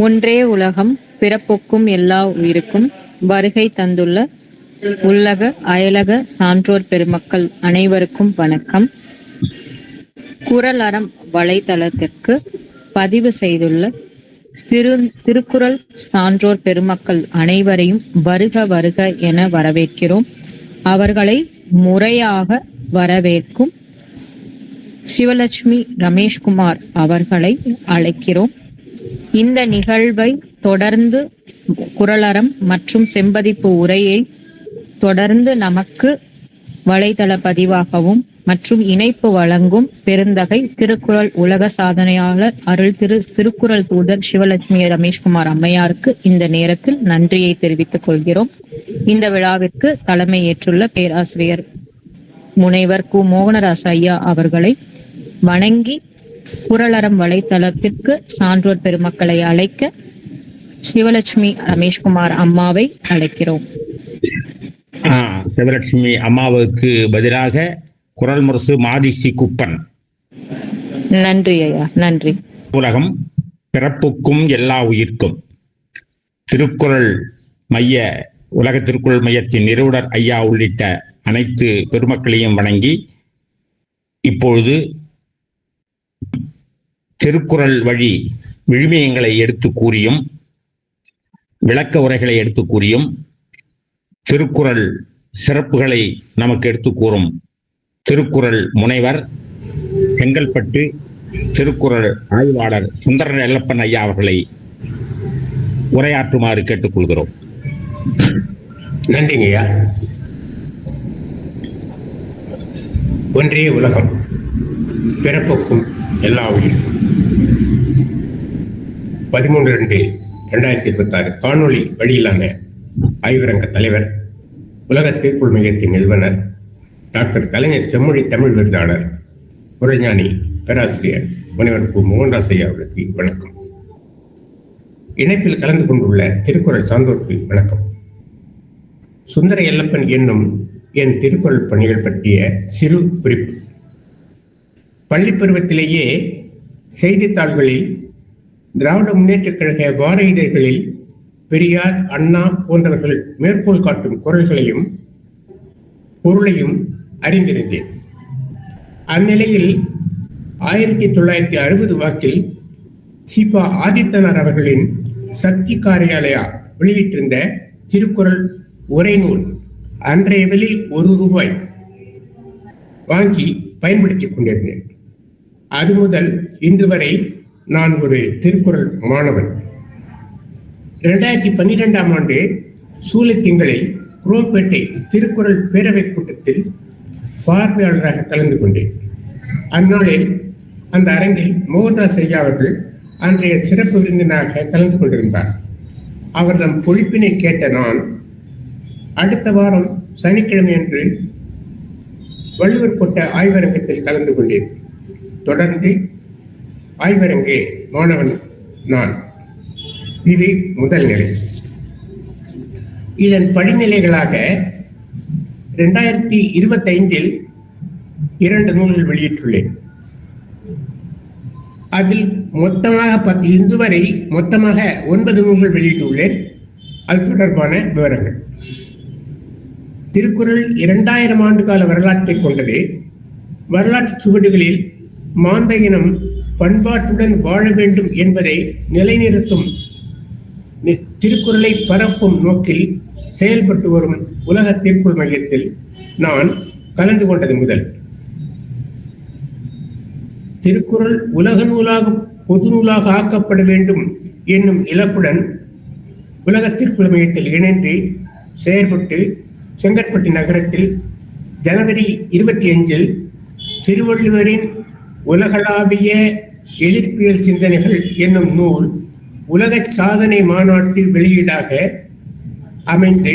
ஒன்றே உலகம் பிறப்பொக்கும் எல்லா உயிருக்கும் வருகை தந்துள்ள உள்ளக அயலக சான்றோர் பெருமக்கள் அனைவருக்கும் வணக்கம். குறளறம் வலைத்தளத்திற்கு பதிவு செய்துள்ள திருக்குறள் சான்றோர் பெருமக்கள் அனைவரையும் வருக வருக என வரவேற்கிறோம். அவர்களை முறையாக வரவேற்கும் சிவலட்சுமி ரமேஷ்குமார் அவர்களை அழைக்கிறோம். இந்த நிகழ்வை தொடர்ந்து குறளறம் மற்றும் செம்பதிப்பு உரையை தொடர்ந்து நமக்கு வலைதள பதிவாகவும் மற்றும் இணைப்பு வழங்கும் பெருந்தகை திருக்குறள் உலக சாதனையாளர் அருள் திருக்குறள் தூதர் சிவலட்சுமி ரமேஷ்குமார் அம்மையாருக்கு இந்த நேரத்தில் நன்றியை தெரிவித்துக் கொள்கிறோம். இந்த விழாவிற்கு தலைமை ஏற்றுள்ள பேராசிரியர் முனைவர் கு மோகனராச ஐயா அவர்களை வணங்கி குறளறம் வலைத்தளத்திற்கு சான்றோர் பெருமக்களை அழைக்க சிவலட்சுமி ரமேஷ்குமார் அம்மாவை அழைக்கிறோம். சிவலட்சுமி அம்மாவுக்கு பதிலாக குறள் முரசு மாதிசி குப்பன். நன்றி ஐயா, நன்றி. உலகம் பிறப்புக்கும் எல்லா உயிர்க்கும் திருக்குறள் மைய உலக திருக்குறள் மையத்தின் நிறுவனர் ஐயா உள்ளிட்ட அனைத்து பெருமக்களையும் வணங்கி இப்பொழுது திருக்குறள் வழி விழுமியங்களை எடுத்து கூறியும் விளக்க உரைகளை எடுத்து கூறியும் திருக்குறள் சிறப்புகளை நமக்கு எடுத்து கூறும் திருக்குறள் முனைவர் செங்கல்பட்டு திருக்குறள் ஆய்வாளர் சுந்தர எல்லப்பன் ஐயா அவர்களை உரையாற்றுமாறு கேட்டுக்கொள்கிறோம். நன்றிங்க ஐயா. ஒன்றே உலகம் பிறப்புக்கும் எல்லா உயிருக்கும் 13/2/2026 காணொளி வழியிலான ஆய்வரங்க தலைவர், உலக திருக்குறள் மையத்தின் நிறுவனர் டாக்டர் கலைஞர் செம்மொழி தமிழ் விருதாளர் குறஞானி பேராசிரியர் முனைவர் கு மோகன்ராஸ் ஐயா அவர்களுக்கு வணக்கம். இணைப்பில் கலந்து கொண்டுள்ள திருக்குறள் சான்றோருக்கு வணக்கம். சுந்தர எல்லப்பன் என்னும் என் திருக்குறள் பணிகள் பற்றிய சிறு குறிப்பு. பள்ளி பருவத்திலேயே செய்தித்தாள்களில், திராவிட முன்னேற்றக் கழக வார இதழ்களில் பெரியார், அண்ணா போன்றவர்கள் மேற்கோள் காட்டும் குறள்களையும் பொருளையும் அறிந்திருந்தேன். அந்நிலையில் 1960 வாக்கில் சிபா ஆதித்தனார் அவர்களின் சக்தி காரியாலயா வெளியிட்டிருந்த திருக்குறள் உரை நூல் அன்றைய விலையில் ₹1 வாங்கி பயன்படுத்திக் கொண்டிருந்தேன். அது முதல் இன்று வரை நான் ஒரு திருக்குறள் மாணவன். 2012ஆம் ஆண்டு சூலைத்திங்களில் குரோம்பேட்டை திருக்குறள் பேரவை கூட்டத்தில் பார்வையாளராக கலந்து கொண்டேன். அந்நாளில் அந்த அரங்கில் மோகன்ராஸ் ஐயா அவர்கள் அன்றைய சிறப்பு விருந்தினராக கலந்து கொண்டிருந்தார். அவர்தம் பொழிப்பினை கேட்ட நான் அடுத்த வாரம் சனிக்கிழமை அன்று வள்ளுவர் கோட்ட ஆய்வரங்கத்தில் கலந்து கொண்டேன். தொடர்ந்து ஆய்வரங்கே மாணவன் நான். இது முதல் நிலை. இதன் படிநிலைகளாக 2025இல் 2 நூல்கள் வெளியிட்டுள்ளேன். அதில் மொத்தமாக இன்று வரை மொத்தமாக 9 நூல்கள் வெளியிட்டுள்ளேன். அது தொடர்பான விவரங்கள். திருக்குறள் 2000 ஆண்டு கால வரலாற்றை கொண்டது. வரலாற்று சுவடுகளில் மாந்த இனம் பண்பாட்டுடன் வாழ வேண்டும் என்பதை நிலைநிறுத்தும் திருக்குறளை பரப்பும் நோக்கில் செயல்பட்டு வரும் உலக திருக்குறள் மையத்தில் நான் கலந்து கொண்டது முதல் திருக்குறள் உலக நூலாக பொது நூலாக ஆக்கப்பட வேண்டும் என்னும் இலக்குடன் உலக திருக்குறள் மையத்தில் இணைந்து செயல்பட்டு செங்கற்பட்டு நகரத்தில் ஜனவரி 25இல் திருவள்ளுவரின் உலகளாவிய எதிர்ப்பியல் சிந்தனைகள் என்னும் நூல் உலக சாதனை மாநாட்டு வெளியீடாக அமைந்து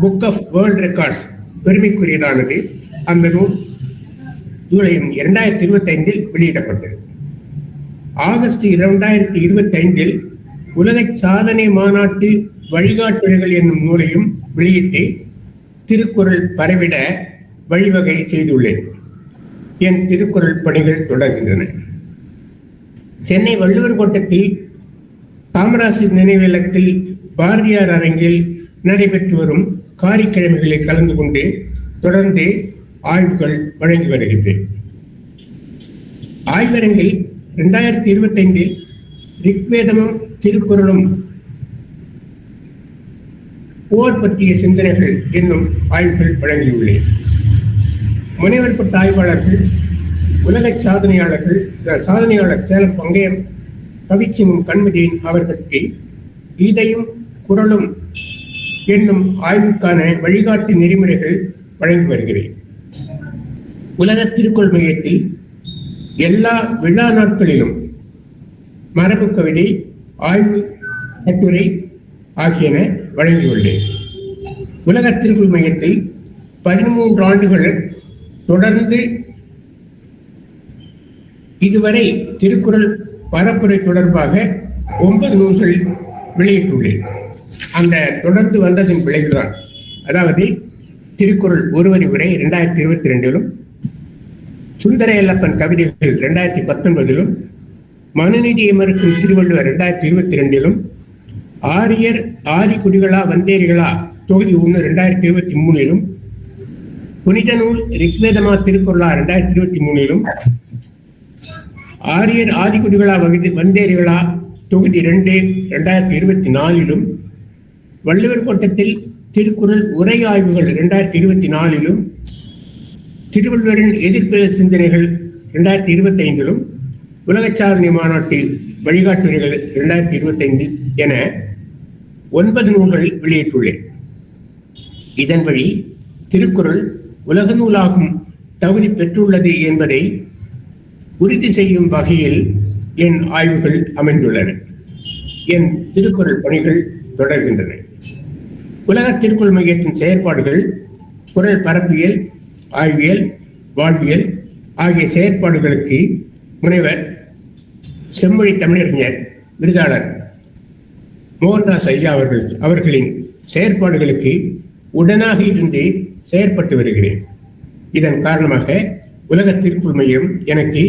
புக் ஆஃப் வேர்ல்ட் ரெக்கார்ட்ஸ் பெருமைக்குரியதானது. அந்த நூல் ஜூலை 2025இல் வெளியிடப்பட்டது. ஆகஸ்ட் 2025இல் உலக சாதனை மாநாட்டு வழிகாட்டுதல்கள் என்னும் நூலையும் வெளியிட்டு திருக்குறள் பரவிட வழிவகை செய்துள்ளேன். என் திருக்குறள் பணிகள் தொடர்கின்றன. சென்னை வள்ளுவர் கோட்டத்தில் காமராஜர் நினைவில்லத்தில் பாரதியார் அரங்கில் நடைபெற்று வரும் காரிக்கிழமைகளில் கலந்து கொண்டு தொடர்ந்து ஆய்வுகள் வழங்கி வருகின்றேன். ஆய்வரங்கில் 2025 ரிக்வேதமும் திருக்குறளும் போர் பற்றிய சிந்தனைகள் என்னும் ஆய்வுகள் வழங்கியுள்ளேன். முனைவர் பட்ட ஆய்வாளர்கள், உலக சாதனையாளர் சேலம் பங்கயம் கவிச்சிமும் கண்மதியின் அவர்களுக்கு கீதையும் குறளும் என்னும் ஆய்வுக்கான வழிகாட்டு நெறிமுறைகள் வழங்கி வருகிறேன். உலக திருக்குறள் மையத்தில் எல்லா விழா நாட்களிலும் மரபு கவிதை, ஆய்வு கட்டுரை ஆகியன வழங்கியுள்ளேன். உலக திருக்குறள் மையத்தில் 13 ஆண்டுகள் தொடர்ந்து இதுவரை திருக்குறள் பரப்புரை தொடர்பாக 9 நூல்கள் வெளியிட்டுள்ளேன். அந்த தொடர்ந்து வந்ததின் விளைவுதான், அதாவது திருக்குறள் ஒருவரி உரை 2022 சுந்தர எல்லப்பன் கவிதைகள் 2019 மனுநீதியை மறுக்கும் திருவள்ளுவர் 2022 ஆரியர் ஆதிக்குடிகளா வந்தேரிகளா தொகுதி 1 2023 புனித நூல் ரிக்வேதமா திருக்குறளா 2023 ஆரியர் ஆதிக்குடிகளா வந்தேரிகளா தொகுதி 2 2024 வள்ளுவர் கோட்டத்தில் திருக்குறள் உரை ஆய்வுகள் 2024 திருவள்ளுவரின் எதிர்ப்பு சிந்தனைகள் 2025 உலக சாதனை மாநாட்டு வழிகாட்டுரைகள் 2025 என 9 நூல்கள் வெளியிட்டுள்ளேன். இதன் வழி திருக்குறள் உலக நூலாகும் தகுதி பெற்றுள்ளது என்பதை உறுதி செய்யும் வகையில் என் ஆய்வுகள் அமைந்துள்ளன. என் திருக்குறள் பணிகள் தொடர்கின்றன. உலக திருக்குறள் மையத்தின் செயற்பாடுகள் குறள் பரப்பியல், ஆய்வியல், வாழ்வியல் ஆகிய செயற்பாடுகளுக்கு முனைவர் செம்மொழி தமிழறிஞர் விருதாளர் மோகன்தாஸ் ஐயா அவர்களின் செயற்பாடுகளுக்கு உடனாக இருந்து செயற்பட்டு வருகிறேன். இதன் காரணமாக உலக திருக்குறள் மையம் எனக்கு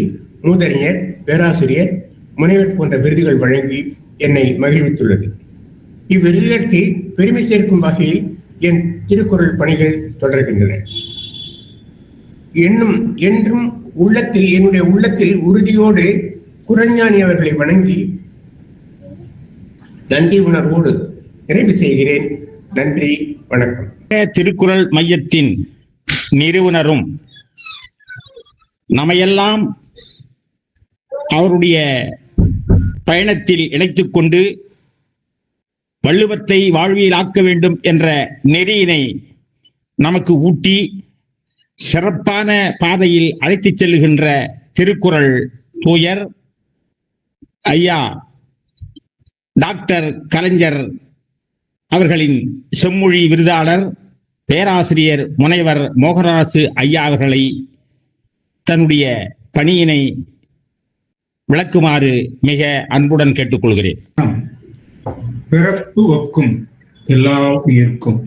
மூதறிஞர், பேராசிரியர், முனைவர் போன்ற விருதுகள் வழங்கி என்னை மகிழ்வித்துள்ளது. இவ்விருதுகளுக்கு பெருமை சேர்க்கும் வகையில் என் திருக்குறள் பணிகள் தொடர்கின்றன. என்றும் என்னுடைய உள்ளத்தில் உறுதியோடு குறஞானி அவர்களை வணங்கி நன்றி உணர்வோடு நிறைவு செய்கிறேன். நன்றி, வணக்கம். திருக்குறள் மையத்தின் நிறுவனரும் நம்மையெல்லாம் அவருடைய பயணத்தில் இணைத்துக் கொண்டு வள்ளுவத்தை வாழ்வியல் ஆக்க வேண்டும் என்ற நெறியினை நமக்கு ஊட்டி சிறப்பான பாதையில் அழைத்துச் செல்லுகின்ற திருக்குறள் தூயர் ஐயா டாக்டர் கலைஞர் அவர்களின் செம்மொழி விருதாளர் பேராசிரியர் முனைவர் மோகராசு ஐயா அவர்களை தன்னுடைய பணியினை விளக்குமாறு மிக அன்புடன் கேட்டுக்கொள்கிறேன். பிறப்பு ஒக்கும் எல்லா உயிர்க்கும்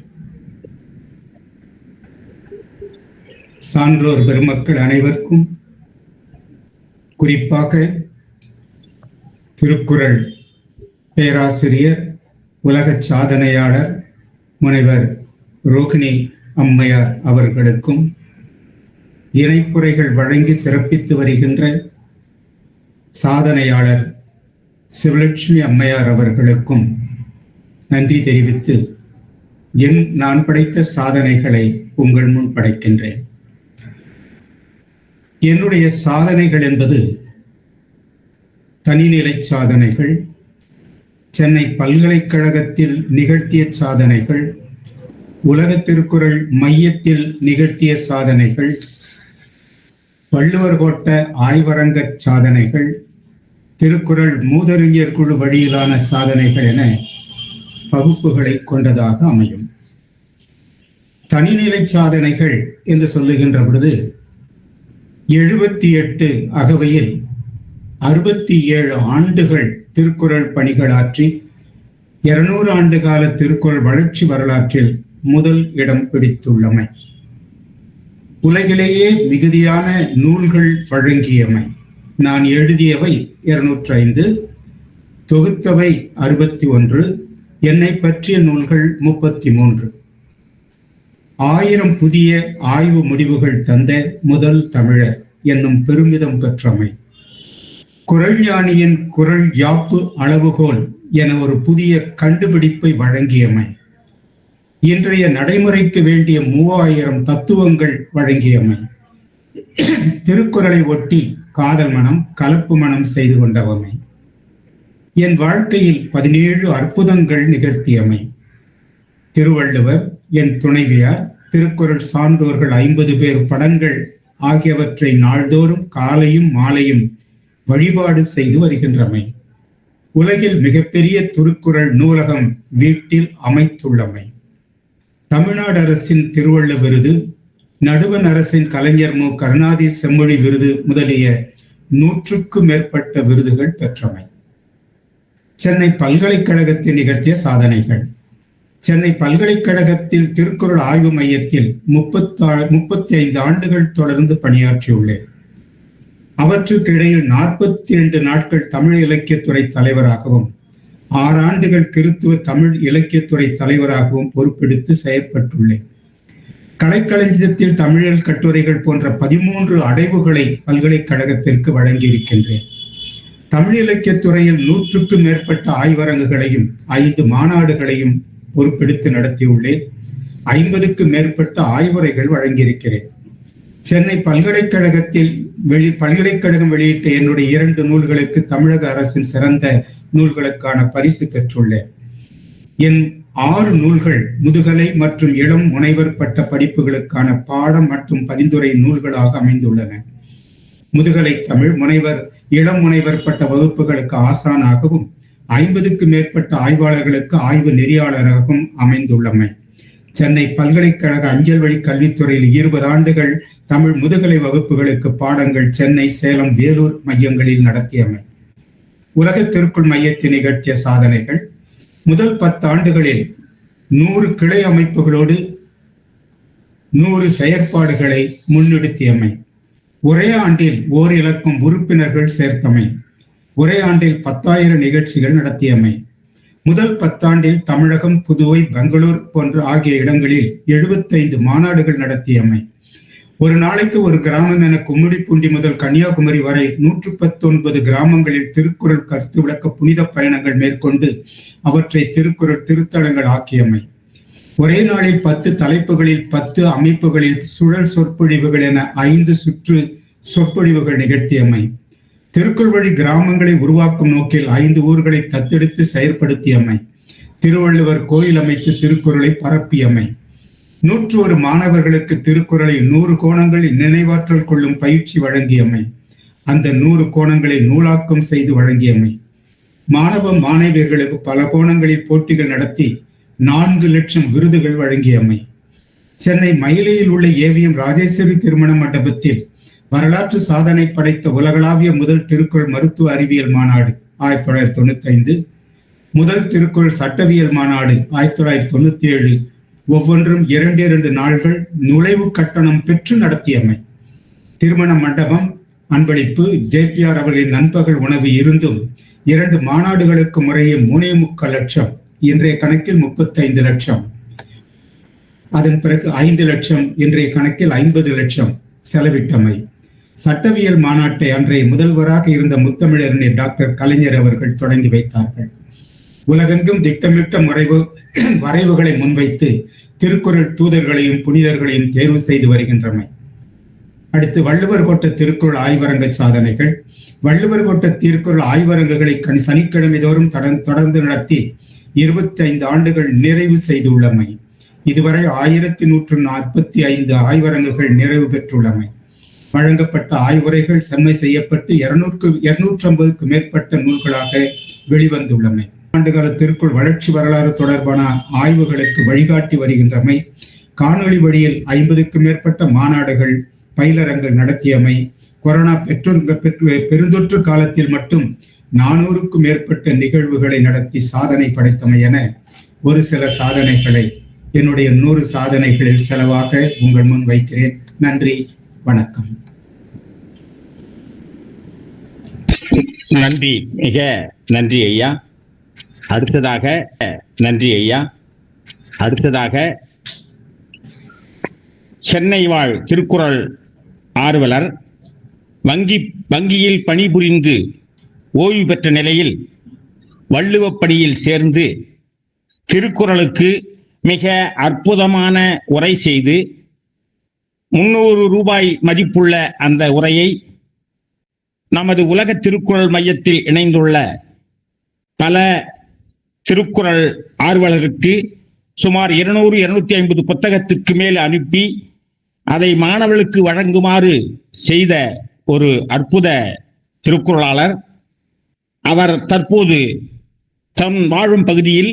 சான்றோர் பெருமக்கள் அனைவருக்கும், குறிப்பாக திருக்குறள் பேராசிரியர், உலக சாதனையாளர் முனைவர் ரோகிணி அம்மையார் அவர்களுக்கும், இணைப்புரைகள் வழங்கி சிறப்பித்து வருகின்ற சாதனையாளர் சிவலட்சுமி அம்மையார் அவர்களுக்கும் நன்றி தெரிவித்து நான் படைத்த சாதனைகளை உங்கள் முன் படைக்கின்றேன். என்னுடைய சாதனைகள் என்பது தனிநிலை சாதனைகள், சென்னை பல்கலைக்கழகத்தில் நிகழ்த்திய சாதனைகள், உலக திருக்குறள் மையத்தில் நிகழ்த்திய சாதனைகள், வள்ளுவர் கோட்ட ஆய்வரங்க சாதனைகள், திருக்குறள் மூதறிஞர் குழு வழியிலான சாதனைகள் என வகுப்புகளை கொண்டதாக அமையும். தனிநிலை சாதனைகள் என்று சொல்லுகின்ற பொழுது 78 அகவையில் 67 ஆண்டுகள் திருக்குறள் பணிகளாற்றி 200 ஆண்டு கால திருக்குறள் வளர்ச்சி வரலாற்றில் முதல் இடம் பிடித்துள்ளமை, உலகிலேயே மிகுதியான நூல்கள் வழங்கியமை, நான் எழுதியவை 205, தொகுத்தவை 61, என்னை பற்றிய நூல்கள் 33. 1000 புதிய ஆய்வு முடிவுகள் தந்த முதல் தமிழர் என்னும் பெருமிதம் பெற்றமை. குறள் ஞானியின் குறள் யாப்பு அளவுகோல் என ஒரு புதிய கண்டுபிடிப்பை வழங்கியமை. இன்றைய நடைமுறைக்கு வேண்டிய 3000 தத்துவங்கள் வழங்கியமை. திருக்குறளை ஒட்டி காதல் மனம் கலப்பு மனம் செய்து கொண்டவமை. என் வாழ்க்கையில் 17 அற்புதங்கள் நிகழ்த்தியமை. திருவள்ளுவர், என் துணைவியார், திருக்குறள் சான்றோர்கள் 50 பேர் படங்கள் ஆகியவற்றை நாள்தோறும் காலையும் மாலையும் வழிபாடு செய்து வருகின்றமை. உலகில் மிகப்பெரிய திருக்குறள் நூலகம் வீட்டில் அமைத்துள்ளமை. தமிழ்நாடு அரசின் திருவள்ளுவர் விருது, நடுவண் அரசின் கலைஞர் மு. கருணாநிதி செம்மொழி விருது முதலிய 100க்கும் மேற்பட்ட விருதுகள் பெற்றமை. சென்னை பல்கலைக்கழகத்தில் நிகழ்த்திய சாதனைகள். சென்னை பல்கலைக்கழகத்தில் திருக்குறள் ஆய்வு மையத்தில் 35 ஆண்டுகள் தொடர்ந்து பணியாற்றியுள்ளேன். அவற்றுக்கு இடையில் 42 நாட்கள் தமிழ் இலக்கியத்துறை தலைவராகவும் 6 ஆண்டுகள் கிறித்துவ தமிழ் இலக்கியத்துறை தலைவராகவும் பொறுப்பெடுத்து செயற்பட்டுள்ளேன். கலைக்களஞ்சியத்தில் தமிழில் கட்டுரைகள் போன்ற 13 அடைவுகளை பல்கலைக்கழகத்திற்கு வழங்கியிருக்கின்றேன். தமிழ் இலக்கியத்துறையில் 100க்கும் மேற்பட்ட ஆய்வரங்குகளையும் 5 மாநாடுகளையும் பொறுப்பெடுத்து நடத்தியுள்ளேன். 50க்கும் மேற்பட்ட ஆய்வுரைகள் வழங்கியிருக்கிறேன். சென்னை பல்கலைக்கழகம் வெளியிட்ட என்னுடைய 2 நூல்களுக்கு தமிழக அரசின் சிறந்த நூல்களுக்கான பரிசு பெற்றுள்ளேன். என் 6 நூல்கள் முதுகலை மற்றும் இளம் முனைவர் பட்ட படிப்புகளுக்கான பாடம் மற்றும் பரிந்துரை நூல்களாக அமைந்துள்ளன. முதுகலை தமிழ், முனைவர், இளம் முனைவர் பட்ட வகுப்புகளுக்கு ஆசானாகவும் 50க்கும் மேற்பட்ட ஆய்வாளர்களுக்கு ஆய்வு நெறியாளராகவும் அமைந்துள்ளமை. சென்னை பல்கலைக்கழக அஞ்சல் வழி கல்வித்துறையில் 20 ஆண்டுகள் தமிழ் முதுகலை வகுப்புகளுக்கு பாடங்கள் சென்னை, சேலம், வேலூர் மையங்களில் நடத்தியமை. உலக திருக்குறள் மையத்தில் நிகழ்த்திய சாதனைகள். முதல் 10 ஆண்டுகளில் 100 கிளை அமைப்புகளோடு 100 செயற்பாடுகளை முன்னெடுத்தியமை. ஒரே ஆண்டில் ஓர் இலக்கம் உறுப்பினர்கள் சேர்த்தமை. ஒரே ஆண்டில் 10,000 நிகழ்ச்சிகள் நடத்தியமை. முதல் 10 ஆண்டில் தமிழகம், புதுவை, பெங்களூர் போன்ற ஆகிய இடங்களில் 75 மாநாடுகள் நடத்தியமை. ஒரு நாளைக்கு ஒரு கிராமம் என கும்மிடிப்பூண்டி முதல் கன்னியாகுமரி வரை 119 கிராமங்களில் திருக்குறள் கருத்து விளக்க புனித பயணங்கள் மேற்கொண்டு அவற்றை திருக்குறள் திருத்தலங்கள் ஆக்கியமை. ஒரே நாளில் 10 தலைப்புகளில் 10 அமைப்புகளில் சுழல் சொற்பொழிவுகள் என 5 சுற்று சொற்பொழிவுகள் நிகழ்த்தியமை. திருக்குறள் வழி கிராமங்களை உருவாக்கும் நோக்கில் 5 ஊர்களை தத்தெடுத்து செயற்படுத்தியமை. திருவள்ளுவர் கோயில் அமைத்து திருக்குறளை பரப்பியமை. 101 மாணவர்களுக்கு திருக்குறளை 100 கோணங்களில் நினைவாற்றல் கொள்ளும் பயிற்சி வழங்கியமை. அந்த 100 கோணங்களை நூலாக்கம் செய்து வழங்கியமை. மாணவ மாணவியர்களுக்கு பல கோணங்களில் போட்டிகள் நடத்தி 4 லட்சம் விருதுகள் வழங்கியமை. சென்னை மயிலையில் உள்ள ஏவிஎம் ராஜேஸ்வரி திருமண மண்டபத்தில் வரலாற்று சாதனை படைத்த உலகளாவிய முதல் திருக்குறள் மருத்துவ அறிவியல் மாநாடு 1995, முதல் திருக்குறள் சட்டவியல் மாநாடு 1997, ஒவ்வொன்றும் 2 நாள்கள் நுழைவு கட்டணம் பெற்று நடத்தியமை. திருமண மண்டபம், அன்பளிப்பு, JPR அவர்களின் நண்பகல் உணவு இருந்தும் 2 மாநாடுகளுக்கு முறையே 3.25 லட்சம், இன்றைய கணக்கில் 35 லட்சம், அதன் பிறகு 5 லட்சம், இன்றைய கணக்கில் 50 லட்சம் செலவிட்டமை. சட்டவியல் மாநாட்டை அன்றைய முதல்வராக இருந்த முத்தமிழறிஞர் டாக்டர் கலைஞர் அவர்கள் தொடங்கி வைத்தார்கள். உலகெங்கும் திட்டமிட்ட வரைவுகளை முன்வைத்து திருக்குறள் தூதர்களையும் புனிதர்களையும் தேர்வு செய்து வருகின்றமை. அடுத்து வள்ளுவர் கோட்ட திருக்குறள் ஆய்வரங்க சாதனைகள். வள்ளுவர் கோட்ட திருக்குறள் ஆய்வரங்குகளை சனிக்கிழமை தோறும் தொடர்ந்து நடத்தி 25 ஆண்டுகள் நிறைவு செய்துள்ளமை. இதுவரை 1145 ஆய்வரங்குகள் நிறைவு பெற்றுள்ளமை. வழங்கப்பட்ட ஆய்வுரைகள் செம்மை செய்யப்பட்டு 250க்கும் மேற்பட்ட நூல்களாக வெளிவந்துள்ளமை. ஆண்டுகால திருக்குறள் வளர்ச்சி வரலாறு தொடர்பான ஆய்வுகளுக்கு வழிகாட்டி வருகின்றமை. காணொளி வழியில் 50க்கும் மேற்பட்ட மாநாடுகள், பயிலரங்கள் நடத்தியமை. கொரோனா பெருந்தொற்று காலத்தில் மட்டும் 400க்கும் மேற்பட்ட நிகழ்வுகளை நடத்தி சாதனை படைத்தமை என ஒரு சில சாதனைகளை என்னுடைய 100 சாதனைகளில் செலவாக உங்கள் முன் வைக்கிறேன். நன்றி, வணக்கம். நன்றி, மிக நன்றி ஐயா. அடுத்ததாக சென்னை வாழ் திருக்குறள் ஆர்வலர், வங்கியில் பணிபுரிந்து ஓய்வு பெற்ற நிலையில் வள்ளுவப்படியில் சேர்ந்து திருக்குறளுக்கு மிக அற்புதமான உரை செய்து 300 ரூபாய் மதிப்புள்ள அந்த உரையை நமது உலக திருக்குறள் மையத்தில் இணைந்துள்ள பல திருக்குறள் ஆர்வலருக்கு சுமார் 200-250 புத்தகத்திற்கு மேல் அனுப்பி அதை மாணவர்களுக்கு வழங்குமாறு செய்த ஒரு அற்புத திருக்குறளாளர். அவர் தற்போது தன் வாழும் பகுதியில்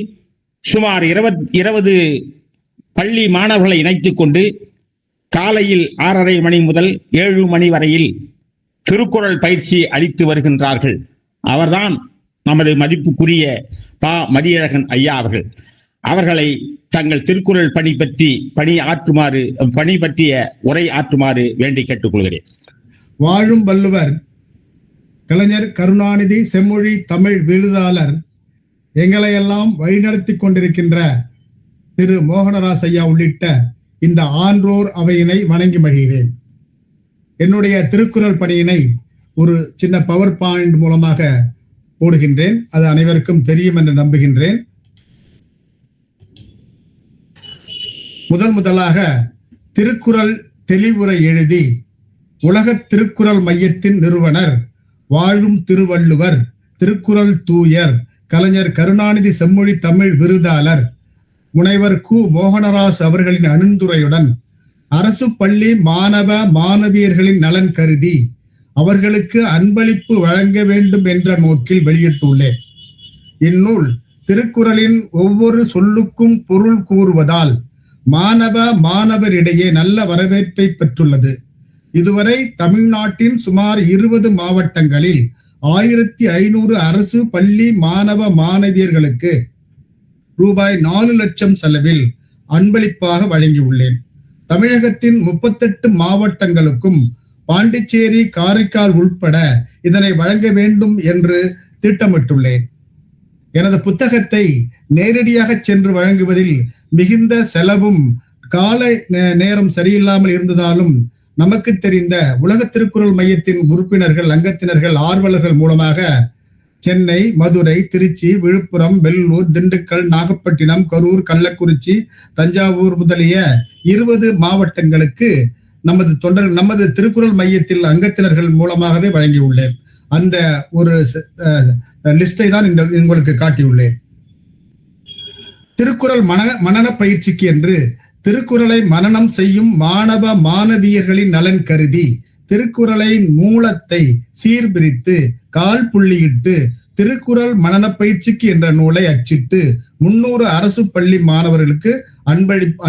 சுமார் 20 பள்ளி மாணவர்களை இணைத்துக் கொண்டு காலையில் 6:30 மணி முதல் 7 மணி வரையில் திருக்குறள் பயிற்சி அளித்து வருகின்றார்கள். அவர்தான் நமது மதிப்புக்குரிய மதியழகன் ஐயா அவர்கள். அவர்களை தங்கள் திருக்குறள் பணி பற்றிய உரை ஆற்றுமாறு வேண்டி கேட்டுக்கொள்கிறேன். வாழும் வள்ளுவர் கலைஞர் கருணாநிதி செம்மொழி தமிழ் விருதாளர் எங்களையெல்லாம் வழிநடத்தி கொண்டிருக்கின்ற திரு மோகனராஜ் ஐயா உள்ளிட்ட இந்த ஆன்றோர் அவையினை வணங்கி மகிழ்கிறேன். என்னுடைய திருக்குறள் பணியினை ஒரு சின்ன பவர் பாயிண்ட் மூலமாக போடுகின்றேன். அது அனைவருக்கும் தெரியும் என்று நம்புகின்றேன். முதலாக திருக்குறள் தெளிவுரை எழுதி உலக திருக்குறள் மையத்தின் நிறுவனர் வாழும் திருவள்ளுவர் திருக்குறள் தூயர் கலைஞர் கருணாநிதி செம்மொழி தமிழ் விருதாளர் முனைவர் கு மோகனராஜ் அவர்களின் அணுந்துரையுடன் அரசு பள்ளி மாணவ மாணவியர்களின் நலன் கருதி அவர்களுக்கு அன்பளிப்பு வழங்க வேண்டும் என்ற நோக்கில் வெளியிட்டுள்ளேன். இந்நூல் திருக்குறளின் ஒவ்வொரு சொல்லுக்கும் பொருள் கூறுவதால் மாணவ மாணவரிடையே நல்ல வரவேற்பை பெற்றுள்ளது. இதுவரை தமிழ்நாட்டின் சுமார் 20 மாவட்டங்களில் 1500 அரசு பள்ளி மாணவ மாணவியர்களுக்கு ரூபாய் 4 லட்சம் செலவில் அன்பளிப்பாக வழங்கியுள்ளேன். தமிழகத்தின் 38 மாவட்டங்களுக்கும் பாண்டிச்சேரி காரைக்கால் உட்பட இதனை வழங்க வேண்டும் என்று திட்டமிட்டுள்ளேன். எனது புத்தகத்தை நேரடியாக சென்று வழங்குவதில் மிகுந்த செலவும் கால நேரம் சரியில்லாமல் இருந்ததாலும் நமக்கு தெரிந்த உலக திருக்குறள் மையத்தின் உறுப்பினர்கள் அங்கத்தினர்கள் ஆர்வலர்கள் மூலமாக சென்னை நமது திருச்சி விழுப்புரம் வெள்ளூர் திண்டுக்கல் நாகப்பட்டினம் கரூர் கள்ளக்குறிச்சி தஞ்சாவூர் முதலிய 20 மாவட்டங்களுக்கு நமது திருக்குறள் மையத்தில் அங்கத்தினர்கள் மூலமாகவே வழங்கியுள்ளேன். அந்த ஒரு லிஸ்டை தான் உங்களுக்கு காட்டியுள்ளேன். திருக்குறள் மனன பயிற்சிக்கு என்று திருக்குறளை மனனம் செய்யும் மாணவ மாணவியர்களின் நலன் கருதி திருக்குறளை மூலத்தை சீர்பிரித்து கால் புள்ளியிட்டு திருக்குறள் மனன பயிற்சிக்கு என்ற நூலை அச்சிட்டு 300 அரசு பள்ளி மாணவர்களுக்கு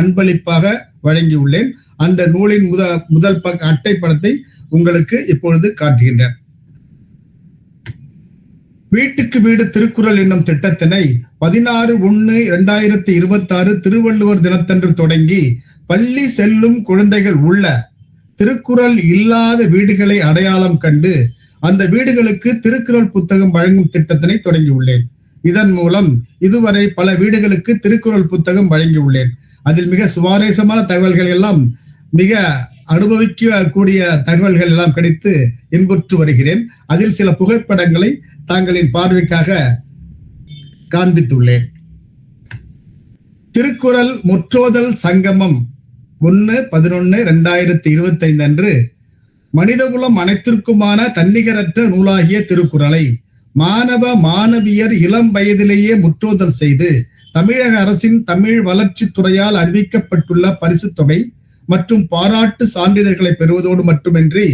அன்பளிப்பாக வழங்கியுள்ளேன். அந்த நூலின் முதல் அட்டை படத்தை உங்களுக்கு இப்பொழுது காட்டுகின்றேன். வீட்டுக்கு வீடு திருக்குறள் என்னும் திட்டத்தினை 16/1/2026 திருவள்ளுவர் தினத்தன்று தொடங்கி பள்ளி செல்லும் குழந்தைகள் உள்ள திருக்குறள் இல்லாத வீடுகளை அடையாளம் கண்டு அந்த வீடுகளுக்கு திருக்குறள் புத்தகம் வழங்கும் திட்டத்தினை தொடங்கியுள்ளேன். இதன் மூலம் இதுவரை பல வீடுகளுக்கு திருக்குறள் புத்தகம் வழங்கியுள்ளேன். அதில் மிக சுவாரஸ்யமான தகவல்கள் எல்லாம் மிக அனுபவிக்கக்கூடிய தகவல்கள் எல்லாம் கிடைத்து இன்புற்று வருகிறேன். அதில் சில புகைப்படங்களை தாங்களின் பார்வைக்காக காண்பித்துள்ளேன். திருக்குறள் முற்றோதல் சங்கமம் 1/11/2025 அன்று மனிதகுலம் அனைத்திற்குமான தன்னிகரற்ற நூலாகிய திருக்குறளை மாணவ மாணவியர் இளம் வயதிலேயே முற்றோதல் செய்து தமிழக அரசின் தமிழ் வளர்ச்சித்துறையால் அறிவிக்கப்பட்டுள்ள பரிசு தொகை மற்றும் பாராட்டு சான்றிதழ்களை பெறுவதோடு மட்டுமின்றி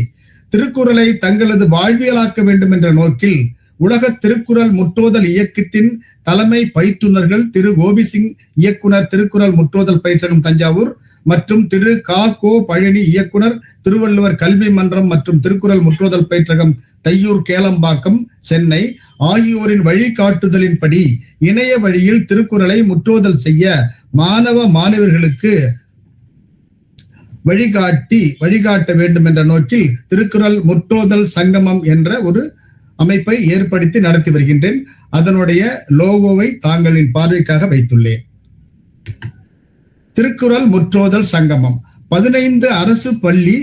திருக்குறளை தங்களது வாழ்வியலாக்க வேண்டும் என்ற நோக்கில் உலக திருக்குறள் முற்றோதல் இயக்கத்தின் தலைமை பயிற்றுனர்கள் திரு கோபிசிங் இயக்குனர் திருக்குறள் முற்றோதல் பயிற்றகம் தஞ்சாவூர் மற்றும் திரு கோ பழனி இயக்குனர் திருவள்ளுவர் கல்வி மன்றம் மற்றும் திருக்குறள் முற்றோதல் பயிற்றகம் தையூர் கேளம்பாக்கம் சென்னை ஆகியோரின் வழிகாட்டுதலின்படி இணைய வழியில் திருக்குறளை முற்றோதல் செய்ய மாணவ மாணவர்களுக்கு வழிகாட்ட வேண்டும் என்ற நோக்கில் திருக்குறள் முற்றோதல் சங்கமம் என்ற ஒரு அமைப்பை ஏற்படுத்தி நடத்தி வருகின்றேன். அதனுடைய லோகோவை தாங்களின் பார்வைக்காக வைத்துள்ளேன். திருக்குறள் முற்றோதல் சங்கமம் 15 அரசு பள்ளி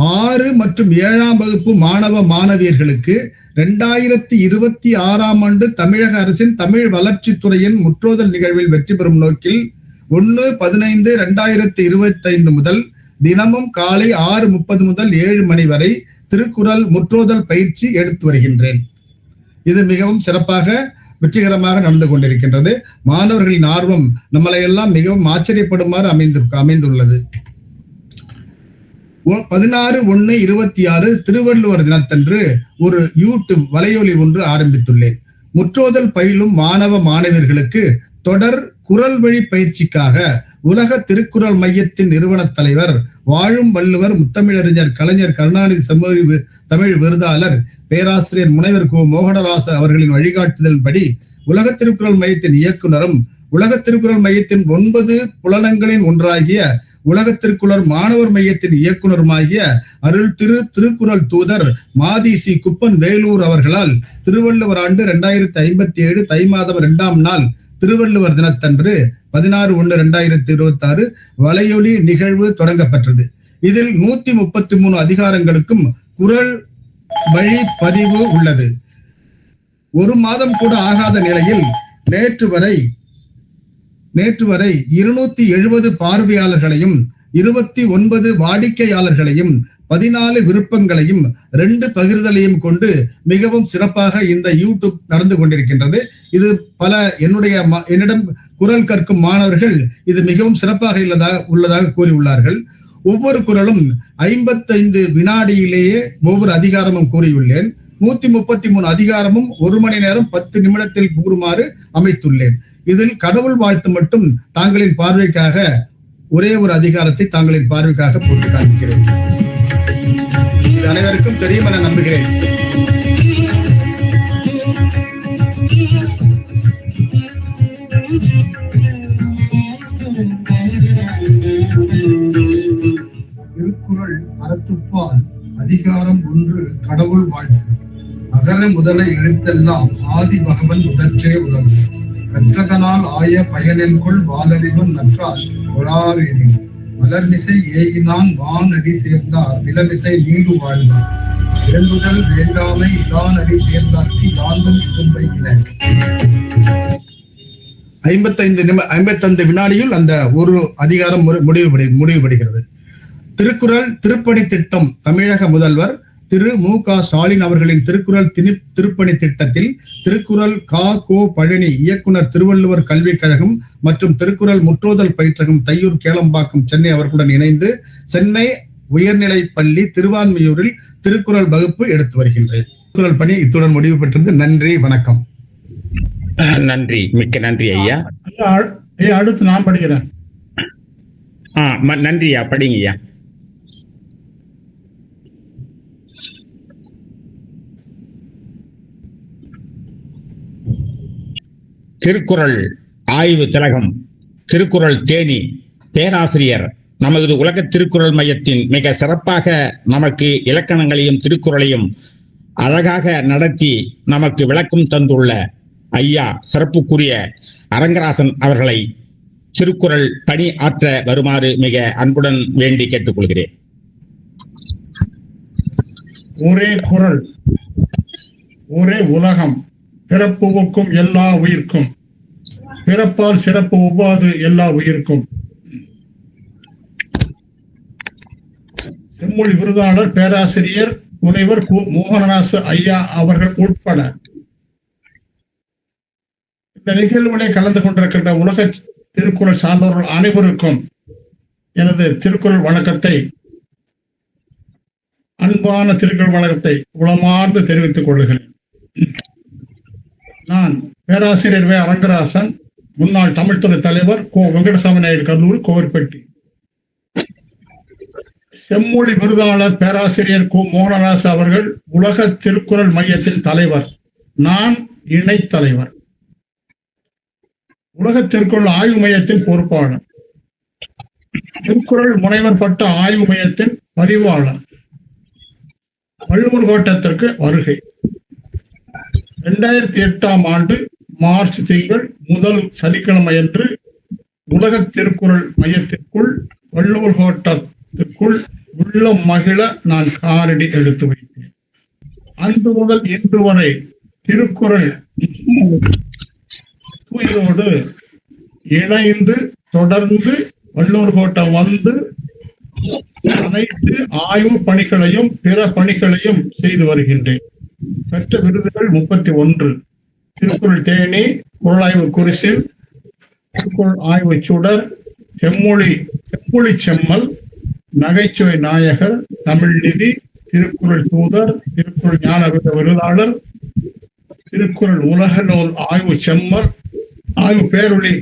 6 மற்றும் 7ஆம் வகுப்பு மாணவ மாணவியர்களுக்கு 2026ஆம் ஆண்டு தமிழக அரசின் தமிழ் வளர்ச்சித்துறையின் முற்றோதல் நிகழ்வில் வெற்றி பெறும் நோக்கில் 1/15/2025 முதல் தினமும் காலை 6:30 முதல் 7 மணி வரை திருக்குறள் முற்றோதல் பயிற்சி எடுத்து வருகின்றேன். இது மிகவும் சிறப்பாக வெற்றிகரமாக நடந்து கொண்டிருக்கின்றது. மாணவர்களின் ஆர்வம் நம்மளை எல்லாம் மிகவும் ஆச்சரியப்படுமாறு அமைந்துள்ளது. 16/1/26 திருவள்ளுவர் தினத்தன்று ஒரு யூடியூப் வலையொலி ஒன்று ஆரம்பித்துள்ளேன். முற்றோதல் பயிலும் மாணவ மாணவியர்களுக்கு தொடர் குரல் வழி பயிற்சிக்காக உலக திருக்குறள் மையத்தின் நிறுவன தலைவர், வாழும் வள்ளுவர், முத்தமிழறிஞர் கலைஞர் கருணாநிதி செம்மொழி தமிழ் விருதாளர் பேராசிரியர் முனைவர் கு. மோகனராச அவர்களின் வழிகாட்டுதலின்படி உலக திருக்குறள் மையத்தின் இயக்குனரும் உலக திருக்குறள் மையத்தின் 9 புலனங்களின் ஒன்றாகிய உலக திருக்குறள் மாணவர் மையத்தின் இயக்குனருமாகிய அருள் திருக்குறள் தூதர் மாதிசி குப்பன் வேலூர் அவர்களால் திருவள்ளுவர் ஆண்டு 2057 தை மாதம் 2ஆம் நாள் திருவள்ளுவர் தினத்தன்று 16/1/2026 வலையொலி நிகழ்வு தொடங்கப்பட்டது. இதில் 133 அதிகாரங்களுக்கும் குரல் வழி பதிவு உள்ளது. ஒரு மாதம் கூட ஆகாத நிலையில் நேற்று வரை 270 பார்வையாளர்களையும் 29 வாடிக்கையாளர்களையும் 14 விருப்பங்களையும் 2 பகிர்தலையும் கொண்டு மிகவும் சிறப்பாக இந்த யூடியூப் நடந்து கொண்டிருக்கின்றது. இது என்னிடம் குரல் கற்கும் மாணவர்கள் இது மிகவும் சிறப்பாக உள்ளதாக கூறியுள்ளார்கள். ஒவ்வொரு குரலும் 55 வினாடியிலேயே ஒவ்வொரு அதிகாரமும் கூறியுள்ளேன். 133 அதிகாரமும் 1 மணி நேரம் 10 நிமிடத்தில் கூறுமாறு அமைத்துள்ளேன். இதில் கடவுள் வாழ்த்து மட்டும் தாங்களின் பார்வைக்காக ஒரே ஒரு அதிகாரத்தை தாங்களின் பார்வைக்காக போட்டு காண்பிக்கிறேன். இது அனைவருக்கும் தெரியும் என நம்புகிறேன். திருக்குறள் அறத்துப்பால் அதிகாரம் 1 கடவுள் வாழ்த்து. அகர முதல எழுத்தெல்லாம் ஆதி பகவன் முதற்றே உலகு. கற்றதனால் ஆய பயனென்கொள் வாளறிவன் நற்றால் ஒளாரெனின். மலர்மிசை ஏகினான் வானடி சேர்ந்தார் விலமிசை நீடு வாழ்வார். வேண்டுதல் வேண்டாமை இலானடி சேர்ந்தார்க்கு யாண்டும் துன்பை இன. 55 வினாடியில் அந்த ஒரு அதிகாரம் முடிவுபடுகிறது. திருக்குறள் திருப்பணி திட்டம். தமிழக முதல்வர் திரு மு க ஸ்டாலின் அவர்களின் திருக்குறள் திருப்பணி திட்டத்தில் திருக்குறள் கோ பழனி இயக்குனர், திருவள்ளுவர் கல்விக் கழகம் மற்றும் திருக்குறள் முற்றோதல் பயிற்றகம் தையூர் கேளம்பாக்கம் சென்னை அவர்களுடன் இணைந்து சென்னை உயர்நிலை பள்ளி திருவான்மியூரில் திருக்குறள் வகுப்பு எடுத்து வருகின்றேன். திருக்குறள் பணி இத்துடன் முடிவு பெற்றது. நன்றி, வணக்கம். நன்றி, மிக்க நன்றி ஐயா. அடுத்து நான் படிக்கிறேன். நன்றி ஐயா, படிங்க ஐயா. திருக்குறள் ஆய்வு திலகம், திருக்குறள் தேனி பேராசிரியர், நமது உலக திருக்குறள் மையத்தின் மிக சிறப்பாக நமக்கு இலக்கணங்களையும் திருக்குறளையும் அழகாக நடத்தி நமக்கு விளக்கம் தந்துள்ள ஐயா சிறப்புக்குரிய அரங்கராசன் அவர்களை திருக்குறள் பணி ஆற்ற வருமாறு மிக அன்புடன் வேண்டி கேட்டுக்கொள்கிறேன். ஒரே குறள், ஒரே உலகம், பிறப்புக்கும் எல்லா உயிர்க்கும், பிறப்பால் சிறப்பு உபாது எல்லா உயிர்க்கும். செம்மொழி விருதாளர் பேராசிரியர் முனைவர் கு. மோகனராச ஐயா அவர்கள் உட்பட இந்த நிகழ்வுகளை கலந்து கொண்டிருக்கின்ற உலக திருக்குறள் சார்ந்தவர்கள் அனைவருக்கும் எனது திருக்குறள் வணக்கத்தை, அன்பான திருக்குறள் வணக்கத்தை உளமார்ந்து தெரிவித்துக் கொள்கிறேன். நான் பேராசிரியர் வே. அரங்கராசன், முன்னாள் தமிழ்துறை தலைவர், கோ. வெங்கடசாமி நாயுடு கல்லூரி, கோவில்பட்டி. செம்மொழி விருதாளர் பேராசிரியர் கு. மோகனராச அவர்கள் உலக திருக்குறள் மையத்தின் தலைவர், நான் இணைத் தலைவர். உலக திருக்குறள் ஆய்வு மையத்தின் பொறுப்பாளர், திருக்குறள் முனைவர் பட்ட ஆய்வு மையத்தின் பதிவாளர். வள்ளுவர் கோட்டத்திற்கு வருகை. 2008 ஆண்டு மார்ச் திங்கள் முதல் சனிக்கிழமையன்று உலக திருக்குறள் மையத்திற்குள் வள்ளுவர் கோட்டத்திற்குள் உள்ளம் மகிழ நான் காலடி எடுத்து வைத்தேன். அன்று முதல் இன்று வரை திருக்குறள் தூயோடு இணைந்து தொடர்ந்து வள்ளுவர் கோட்டம் வந்து அனைத்து ஆய்வு பணிகளையும் பிற பணிகளையும் செய்து வருகின்றேன். பெற்ற விருதுகள் 31. திருக்குறள் தேனி, குறளாய்வு குறிசில், திருக்குறள் ஆய்வு சுடர், செம்மொழி செம்மல், நகைச்சுவை நாயகர், தமிழ் நிதி, திருக்குறள் தூதர், திருக்குறள் ஞான விருதாளர், திருக்குறள் உலக நூல் ஆய்வு செம்மல், ஆய்வு பேரொளி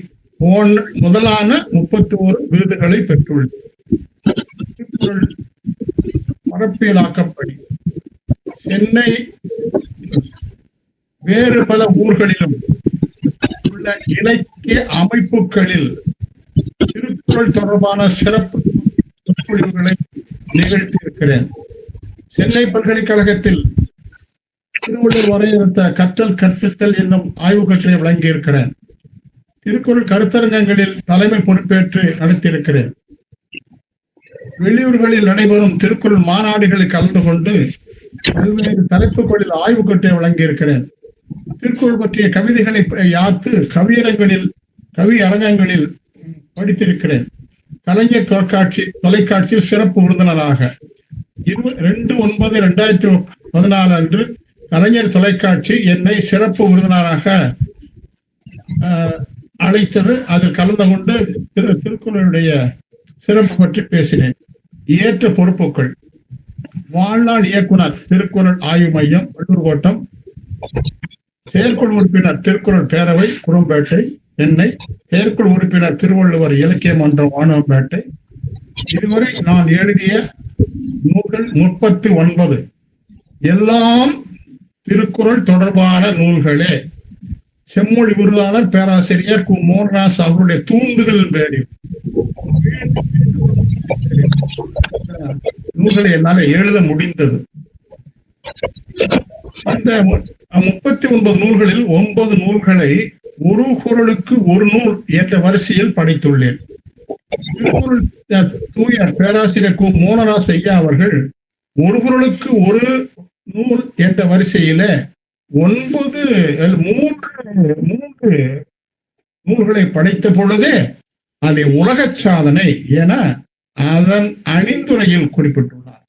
முதலான 31 விருதுகளை பெற்றுள்ளது. திருக்குறள் மரபியலாக்கப்படி சென்னை வேறு பல ஊர்களிலும் உள்ள இலக்கிய அமைப்புகளில் திருக்குறள் தொடர்பான சிறப்பு சொற்பொழிவுகளை நிகழ்த்தியிருக்கிறேன். சென்னை பல்கலைக்கழகத்தில் திருவள்ளுவர் வரையறுத்த கற்றல் கற்பித்தல் என்னும் ஆய்வு கட்டுரை வழங்கியிருக்கிறேன். திருக்குறள் கருத்தரங்கங்களில் தலைமை பொறுப்பேற்று நடத்தியிருக்கிறேன். வெளியூர்களில் நடைபெறும் திருக்குறள் மாநாடுகளில் கலந்து கொண்டு பல்வேறு தலைப்புகளில் ஆய்வு கட்டுரை வழங்கியிருக்கிறேன். திருக்குறள் பற்றிய கவிதைகளை யாத்து கவி அரங்கங்களில் படித்திருக்கிறேன். கலைஞர் தொலைக்காட்சியில் சிறப்பு விருந்தினராக 2/9/2014 அன்று கலைஞர் தொலைக்காட்சி என்னை சிறப்பு விருந்தினராக அழைத்தது. அதில் கலந்து கொண்டு திருக்குறளுடைய சிறப்பு பற்றி பேசினேன். ஏற்ற பொறுப்புகள்: வாழ்நாள் இயக்குனர் திருக்குறள் ஆய்வு மையம் வள்ளூர் கோட்டம், செயற்குழு உறுப்பினர் திருக்குறள் பேரவை குரும்பேட்டை சென்னை, செயற்குழு உறுப்பினர் திருவள்ளுவர் இலக்கிய மன்றம் வானம்பேட்டை. இதுவரை நான் எழுதிய நூல்கள் 39. எல்லாம் திருக்குறள் தொடர்பான நூல்களே. செம்மொழி விருதாளர் பேராசிரியர் கு. மோகன்ராஜ் அவருடைய தூண்டுதல் பேரில் நூல்களை என்னால் எழுத முடிந்தது. இந்த 39 நூல்களில் 9 நூல்களை ஒரு குறளுக்கு ஒரு நூல் என்ற வரிசையில் படைத்துள்ளேன். திருக்குறள் தூயர் பேராசிரியர் கு. மோகன்ராஜ் ஐயா அவர்கள் ஒரு குறளுக்கு ஒரு நூல் என்ற வரிசையில 3 நூல்களை படைத்த பொழுதே அதை உலக சாதனை என அதன் அணிந்துரையில் குறிப்பிட்டுள்ளார்.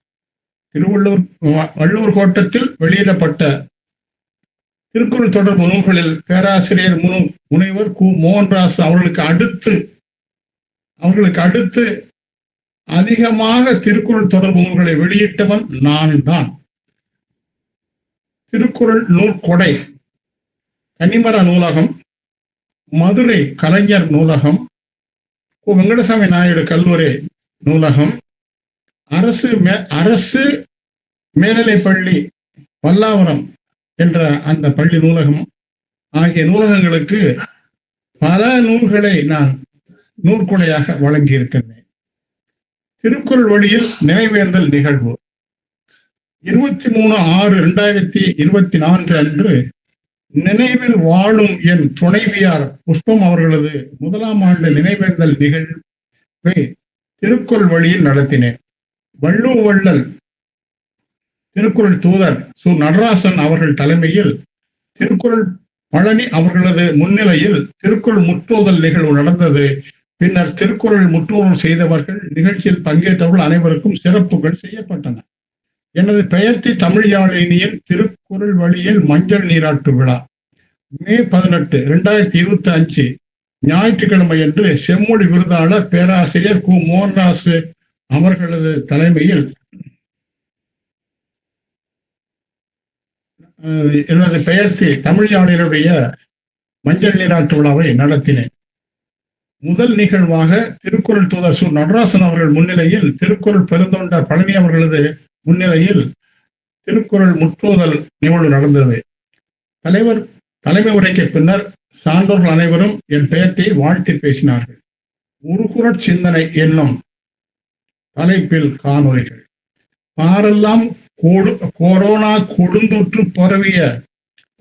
வள்ளுவர் கோட்டத்தில் வெளியிடப்பட்ட திருக்குறள் தொடர்பு நூல்களில் பேராசிரியர் முனைவர் கு. மோகன்ராஜ் அவர்களுக்கு அடுத்து அதிகமாக திருக்குறள் தொடர்பு நூல்களை வெளியிட்டவன் நான் தான். திருக்குறள் நூற்கொடை கன்னிமர நூலகம், மதுரை கலைஞர் நூலகம், கு. வெங்கடசாமி நாயுடு கல்லூரி நூலகம், அரசு மேல்நிலைப்பள்ளி பல்லாவரம் என்ற அந்த பள்ளி நூலகம் ஆகிய நூலகங்களுக்கு பல நூல்களை நான் நூற்கொடையாக வழங்கியிருக்கின்றேன். திருக்குறள் வழியில் நினைவேந்தல் நிகழ்வு 23/6/2024 அன்று நினைவில் வாழும் என் துணைவியார் புஷ்பம் அவர்களது 1ஆம் ஆண்டு நினைவேந்தல் நிகழ்வை திருக்குறள் வழியில் நடத்தினேன். வள்ளுவள்ளல் திருக்குறள் தூதர் சு. நடராசன் அவர்கள் தலைமையில் திருக்குறள் பழனி அவர்களது முன்னிலையில் திருக்குறள் முற்றோதல் நிகழ்வு நடந்தது. பின்னர் திருக்குறள் முற்றோதல் செய்தவர்கள் நிகழ்ச்சியில் பங்கேற்றவர்கள் அனைவருக்கும் சிறப்புகள் செய்யப்பட்டன. எனது பெயர்த்தி தமிழ் யாழினியின் திருக்குறள் வழியில் மஞ்சள் நீராட்டு விழா மே 18, 2025 ஞாயிற்றுக்கிழமை அன்று செம்மொழி விருதாளர் பேராசிரியர் கு. மோகன்ராஜ் அவர்களது தலைமையில் எனது பெயர்த்தி தமிழ் யாழினுடைய மஞ்சள் நீராட்டு விழாவை நடத்தினேன். முதல் நிகழ்வாக திருக்குறள் தூதர் சு. நடராசன் அவர்கள் முன்னிலையில் திருக்குறள் பெருந்தொண்டர் பழனி அவர்களது முன்னிலையில் திருக்குறள் முற்றோதல் நிகழ்வு நடந்தது. தலைமை உரைக்கு பின்னர் சான்றோர்கள் அனைவரும் என் பெயர்த்தை வாழ்த்தி பேசினார்கள். உருகுறச் சிந்தனை என்னும் தலைப்பில் காணொளிகள். பாரெல்லாம் கொரோனா கொடுந்தொற்று பரவிய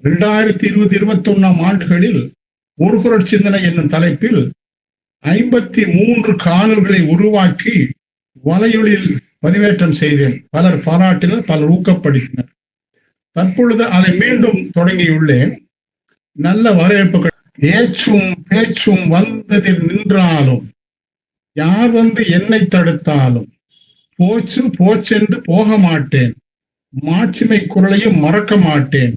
2020-21 ஆண்டுகளில் ஒரு குரல் சிந்தனை என்னும் தலைப்பில் 53 காணொளிகளை உருவாக்கி வலையொலியில் பதிவேற்றம் செய்தேன். பலர் பாராட்டினர், பலர் ஊக்கப்படுத்தினர். தற்பொழுது அதை மீண்டும் தொடங்கியுள்ளேன். நல்ல வரவேற்புகள். ஏச்சும் பேச்சும் வந்ததில் நின்றாலும், யார் வந்து என்னை தடுத்தாலும், போச்சு போச்சென்று போக மாட்டேன். மாட்சிமை குரலையும் மறக்க மாட்டேன்.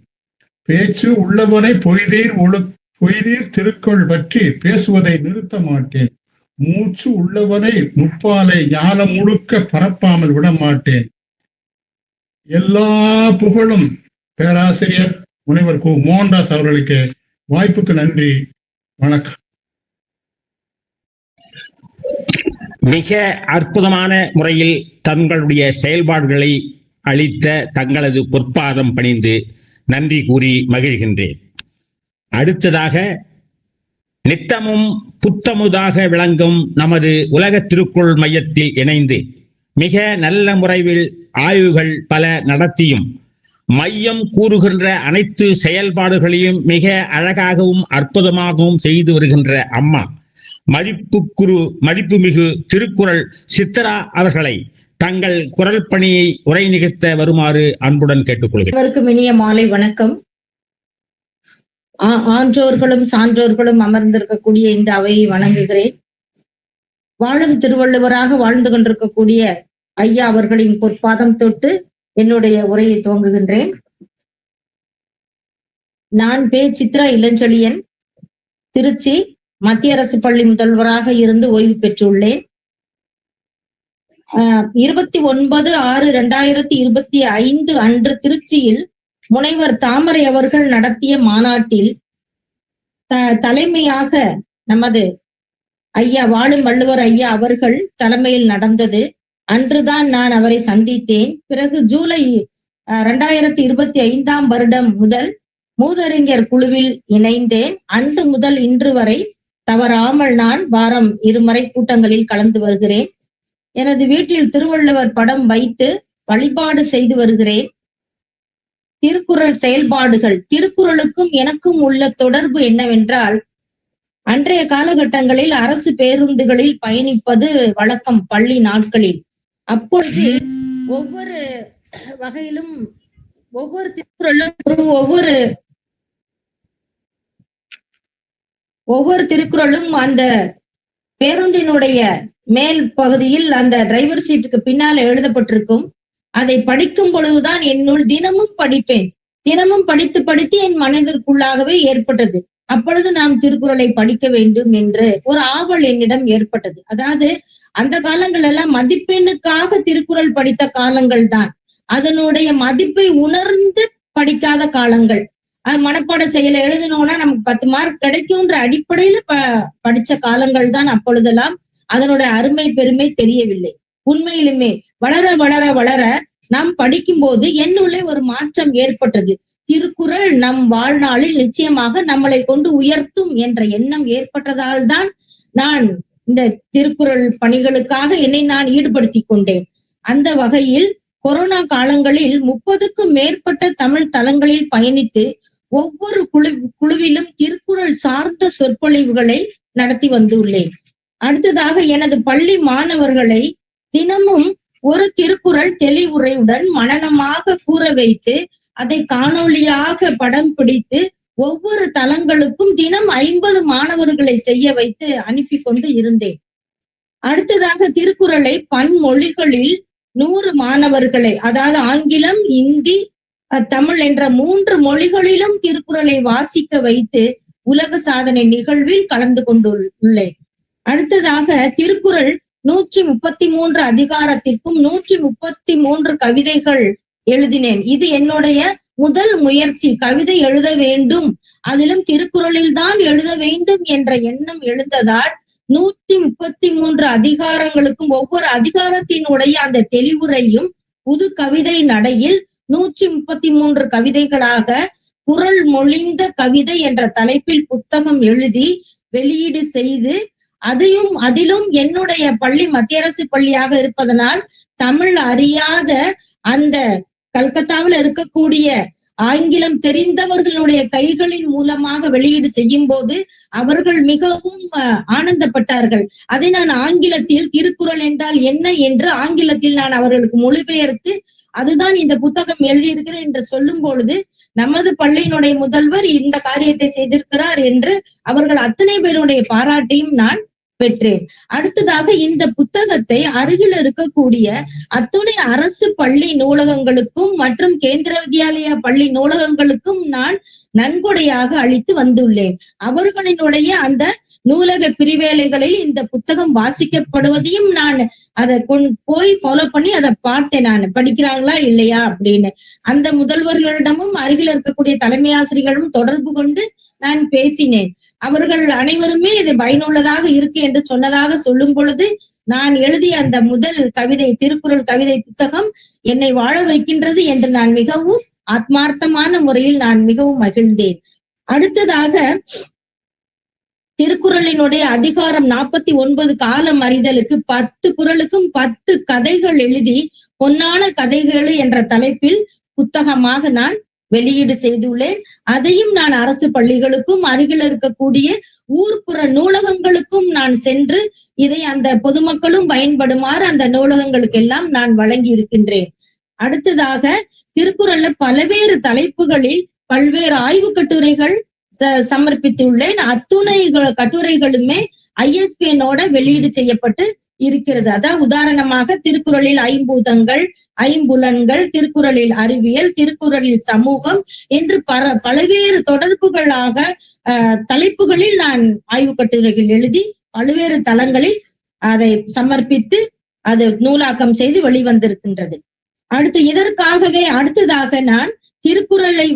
பேச்சு உள்ளவனை பொய்தீர் திருக்குறள் பற்றி பேசுவதை நிறுத்த மாட்டேன். மூச்சு உள்ளவனை முப்பாலை ஞானம் முழுக்க பரப்பாமல் விட மாட்டேன். எல்லா புகழும் பேராசிரியர் முனைவர் கு. மோகன்தாஸ் அவர்களுக்கு. வாய்ப்புக்கு நன்றி. வணக்கம். மிக அற்புதமான முறையில் தங்களுடைய செயல்பாடுகளை அளித்த தங்களது பொற்பாதம் பணிந்து நன்றி கூறி மகிழ்கின்றேன். அடுத்ததாக நித்தமும் புத்தமுதாக விளங்கும் நமது உலக திருக்குறள் மையத்தில் இணைந்து மிக நல்ல முறையில் ஆய்வுகள் பல நடத்தியும் மையம் கூறுகின்ற அனைத்து செயல்பாடுகளையும் மிக அழகாகவும் அற்புதமாகவும் செய்து வருகின்ற அம்மா மதிப்புமிகு திருக்குறள் சித்ரா அவர்களை தங்கள் குரல் பணியை உரை நிகழ்த்த வருமாறு அன்புடன் கேட்டுக்கொள்கிறேன். அனைவருக்கும் இனிய மாலை வணக்கம். ஆன்றோர்களும் சான்றோர்களும் அமர்ந்திருக்கக்கூடிய இந்த அவையை வணங்குகிறேன். வாழும் திருவள்ளுவராக வாழ்ந்து கொண்டிருக்கக்கூடிய ஐயா அவர்களின் பொற்பாதம் தொட்டு என்னுடைய உரையை துவங்குகின்றேன். நான் சித்ரா இளஞ்செழியன், திருச்சி மத்திய அரசு பள்ளி முதல்வராக இருந்து ஓய்வு பெற்றுள்ளேன். 29/6/2025 அன்று திருச்சியில் முனைவர் தாமரை அவர்கள் நடத்திய மாநாட்டில் தலைமையாக நமது ஐயா வாழும் வள்ளுவர் ஐயா அவர்கள் தலைமையில் நடந்தது. அன்றுதான் நான் அவரை சந்தித்தேன். பிறகு ஜூலை 2025 வருடம் முதல் மூதறிஞர் குழுவில் இணைந்தேன். அன்று முதல் இன்று வரை தவறாமல் நான் வாரம் 2 முறை கூட்டங்களில் கலந்து வருகிறேன். எனது வீட்டில் திருவள்ளுவர் படம் வைத்து வழிபாடு செய்து வருகிறேன். திருக்குறள் செயல்பாடுகள், திருக்குறளுக்கும் எனக்கும் உள்ள தொடர்பு என்னவென்றால், அன்றைய காலகட்டங்களில் அரசு பேருந்துகளில் பயணிப்பது வழக்கம் பள்ளி நாட்களில். அப்பொழுது ஒவ்வொரு வகையிலும் ஒவ்வொரு திருக்குறளும் அந்த பேருந்தினுடைய மேல் பகுதியில் அந்த டிரைவர் சீட்டுக்கு பின்னால எழுதப்பட்டிருக்கும். அதை படிக்கும் பொழுதுதான் என்னுள் தினமும் படிப்பேன். தினமும் படித்து படித்து என் மனதிற்குள்ளாகவே ஏற்பட்டது. அப்பொழுது நாம் திருக்குறளை படிக்க வேண்டும் என்று ஒரு ஆவல் என்னிடம் ஏற்பட்டது. அதாவது அந்த காலங்கள் எல்லாம் மதிப்பெண்ணுக்காக திருக்குறள் படித்த காலங்கள் தான். அதனுடைய மதிப்பை உணர்ந்து படிக்காத காலங்கள். அது மனப்பாட செயலை எழுதினோம்னா நமக்கு 10 மார்க் கிடைக்கும்ன்ற அடிப்படையில படிச்ச காலங்கள் தான். அப்பொழுதெல்லாம் அதனுடைய அருமை பெருமை தெரியவில்லை. உண்மையிலுமே வளர வளர வளர நாம் படிக்கும் போது என்னுள்ளே ஒரு மாற்றம் ஏற்பட்டது. திருக்குறள் நம் வாழ்நாளில் நிச்சயமாக நம்மளை கொண்டு உயர்த்தும் என்ற எண்ணம் ஏற்பட்டதால் தான் நான் இந்த திருக்குறள் பணிகளுக்காக என்னை நான் ஈடுபடுத்தி கொண்டேன். அந்த வகையில் கொரோனா காலங்களில் 30க்கும் மேற்பட்ட தமிழ் தளங்களில் பயணித்து ஒவ்வொரு குழுவிலும் திருக்குறள் சார்ந்த சொற்பொழிவுகளை நடத்தி வந்துள்ளேன். அடுத்ததாக எனது பள்ளி மாணவர்களை தினமும் ஒரு திருக்குறள் தெளிவுரையுடன் மனனமாக கூற வைத்து அதை காணொளியாக படம் பிடித்து ஒவ்வொரு தளங்களுக்கும் தினம் 50 மாணவர்களை செய்ய வைத்து அனுப்பி கொண்டு இருந்தேன். அடுத்ததாக திருக்குறளை பன்மொழிகளில் 100 மாணவர்களை, அதாவது ஆங்கிலம், இந்தி, தமிழ் என்ற 3 மொழிகளிலும் திருக்குறளை வாசிக்க வைத்து உலக சாதனை நிகழ்வில் கலந்து கொண்டுள்ளேன். அடுத்ததாக திருக்குறள் 133 அதிகாரத்திற்கும் 133 கவிதைகள் எழுதினேன். இது என்னுடைய முதல் முயற்சி. கவிதை எழுத வேண்டும், அதிலும் திருக்குறளில் தான் எழுத வேண்டும் என்ற எண்ணம் எழுந்ததால் 133 அதிகாரங்களுக்கும் ஒவ்வொரு அதிகாரத்தினுடைய அந்த தெளிவுரையும் புது கவிதை நடையில் 133 கவிதைகளாக குறள் மொழிந்த கவிதை என்ற தலைப்பில் புத்தகம் எழுதி வெளியீடு செய்து அதிலும் என்னுடைய பள்ளி மத்திய அரசு பள்ளியாக இருப்பதனால் தமிழ் அறியாத அந்த கல்கத்தாவில் இருக்கக்கூடிய ஆங்கிலம் தெரிந்தவர்களுடைய கைகளின் மூலமாக வெளியீடு செய்யும் போது அவர்கள் மிகவும் ஆனந்தப்பட்டார்கள். அதை நான் ஆங்கிலத்தில் திருக்குறள் என்றால் என்ன என்று ஆங்கிலத்தில் நான் அவர்களுக்கு மொழிபெயர்த்து அதுதான் இந்த புத்தகம் எழுதியிருக்கிறேன் என்று சொல்லும் பொழுது நமது பள்ளியினுடைய முதல்வர் இந்த காரியத்தை செய்திருக்கிறார் என்று அவர்கள் அத்தனை பேருடைய பாராட்டையும் நான் பெற்றேன். அடுத்ததாக இந்த புத்தகத்தை அருகில் இருக்கக்கூடிய அத்துணை அரசு பள்ளி நூலகங்களுக்கும் மற்றும் கேந்திர வித்யாலயா பள்ளி நூலகங்களுக்கும் நான் நன்கொடையாக அளித்து வந்துள்ளேன். அவர்களினுடைய அந்த நூலக பிரிவேலைகளில் இந்த புத்தகம் வாசிக்கப்படுவதையும் நான் அதை போய் ஃபாலோ பண்ணி அதை பார்த்தேன். நான் படிக்கிறாங்களா இல்லையா அப்படின்னு அந்த முதல்வர்களிடமும் அருகில் இருக்கக்கூடிய தலைமை ஆசிரியர்களும் தொடர்பு கொண்டு நான் பேசினேன். அவர்கள் அனைவருமே இது பயனுள்ளதாக இருக்கு என்று சொன்னதாக சொல்லும் பொழுது நான் எழுதிய அந்த முதல் கவிதை திருக்குறள் கவிதை புத்தகம் என்னை வாழ வைக்கின்றது என்று நான் மிகவும் ஆத்மார்த்தமான முறையில் நான் மிகவும் மகிழ்ந்தேன். அடுத்ததாக திருக்குறளினுடைய அதிகாரம் 49 காலம் அறிதலுக்கு 10 குறளுக்கும் 10 கதைகள் எழுதி பொன்னான கதைகள் என்ற தலைப்பில் புத்தகமாக நான் வெளியீடு செய்துள்ளேன். அதையும் நான் அரசு பள்ளிகளுக்கும் அருகில் இருக்கக்கூடிய ஊர்ப்புற நூலகங்களுக்கும் நான் சென்று இதை அந்த பொதுமக்களும் பயன்படுமாறு அந்த நூலகங்களுக்கு எல்லாம் நான் வழங்கி இருக்கின்றேன். அடுத்ததாக திருக்குறள்ல பல்வேறு தலைப்புகளில் பல்வேறு ஆய்வு கட்டுரைகள் சமர்ப்பித்துள்ளேன். அத்துணை கட்டுரைகளுமே ISBN-ஓட வெளியீடு செய்யப்பட்டு இருக்கிறது. அதான் உதாரணமாக திருக்குறளில் ஐம்பூதங்கள், ஐம்புலன்கள், திருக்குறளில் அறிவியல், திருக்குறளில் சமூகம் என்று பல்வேறு தொடர்புகளாக தலைப்புகளில் நான் ஆய்வு கட்டுரைகள் எழுதி பல்வேறு தளங்களில் அதை சமர்ப்பித்து அது நூலாக்கம் செய்து வெளிவந்திருக்கின்றது. அடுத்ததாக நான் திருக்குறளை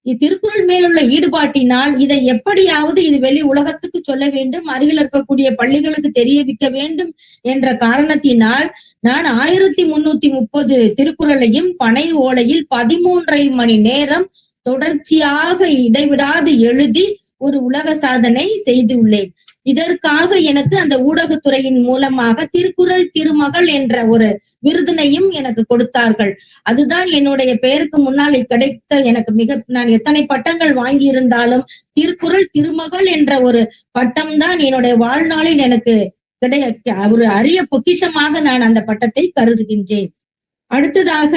திருக்குறள் மேலுள்ள ஈடுபாட்டினால் இதை எப்படியாவது இது வெளி உலகத்துக்கு சொல்ல வேண்டும், அருகில் இருக்கக்கூடிய பள்ளிகளுக்கு தெரிவிக்க வேண்டும் என்ற காரணத்தினால் நான் 1330 திருக்குறளையும் பனை ஓலையில் 13.5 மணி நேரம் தொடர்ச்சியாக இடைவிடாது எழுதி ஒரு உலக சாதனை செய்துள்ளேன். இதற்காக எனக்கு அந்த ஊடகத்துறையின் மூலமாக திருக்குறள் திருமகள் என்ற ஒரு விருதினையும் எனக்கு கொடுத்தார்கள். அதுதான் என்னுடைய பெயருக்கு முன்னால் கிடைத்த எனக்கு நான் எத்தனை பட்டங்கள் வாங்கி இருந்தாலும் திருக்குறள் திருமகள் என்ற ஒரு பட்டம் தான் என்னுடைய வாழ்நாளில் எனக்கு ஒரு அரிய பொக்கிஷமாக நான் அந்த பட்டத்தை கருதுகின்றேன். அடுத்ததாக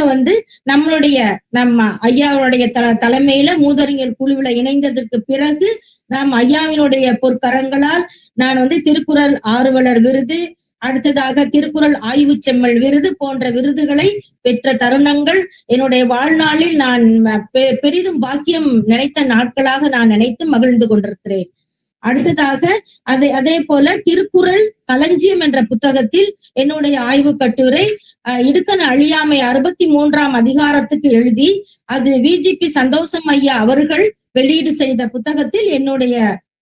நம்ம ஐயாவுடைய தலைமையில மூதறிஞர் குழுவில இணைந்ததற்கு பிறகு நாம் ஐயாவினுடைய பொற்கரங்களால் நான் திருக்குறள் ஆர்வலர் விருது, அடுத்ததாக திருக்குறள் ஆய்வு செம்மல் விருது போன்ற விருதுகளை பெற்ற தருணங்கள் என்னுடைய வாழ்நாளில் நான் பெரிதும் பாக்கியம் நினைத்த நாட்களாக நான் நினைத்து மகிழ்ந்து கொண்டிருக்கிறேன். அடுத்ததாக அதே போல திருக்குறள் களஞ்சியம் என்ற புத்தகத்தில் என்னுடைய ஆய்வு கட்டுரை இடுக்கண அழியாமை 63ஆம் அதிகாரத்துக்கு எழுதி அது VGP சந்தோஷம் ஐயா அவர்கள் வெளியீடு செய்த புத்தகத்தில் என்னுடைய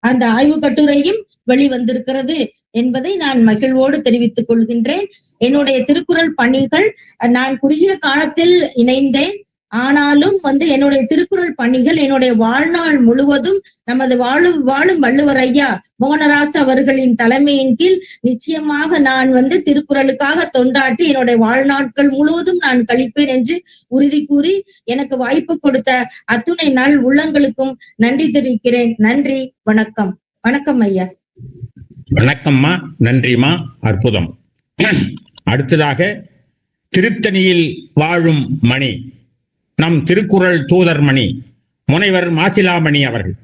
அந்த ஆய்வு கட்டுரையும் வெளிவந்திருக்கிறது என்பதை நான் மகிழ்வோடு தெரிவித்துக் கொள்கின்றேன். என்னுடைய திருக்குறள் பணிகள் நான் குறுகிய காலத்தில் இணைந்தேன். ஆனாலும் என்னுடைய திருக்குறள் பணிகள் என்னுடைய வாழ்நாள் முழுவதும் நமது வாழும் வள்ளுவர் ஐயா மோகனராசு அவர்களின் தலைமையின் கீழ் நிச்சயமாக நான் திருக்குறளுக்காக தொண்டாற்றி என்னுடைய வாழ்நாட்கள் முழுவதும் நான் கழிப்பேன் என்று உறுதி கூறி எனக்கு வாய்ப்பு கொடுத்த அத்துணை நாள் உள்ளங்களுக்கும் நன்றி தெரிவிக்கிறேன். நன்றி, வணக்கம். வணக்கம் ஐயா. வணக்கம்மா, நன்றிமா, அற்புதம். அடுத்ததாக திருத்தணியில் வாழும் மணி, நம் திருக்குறள் தூதர் மணி முனைவர் மாசிலாமணி அவர்கள்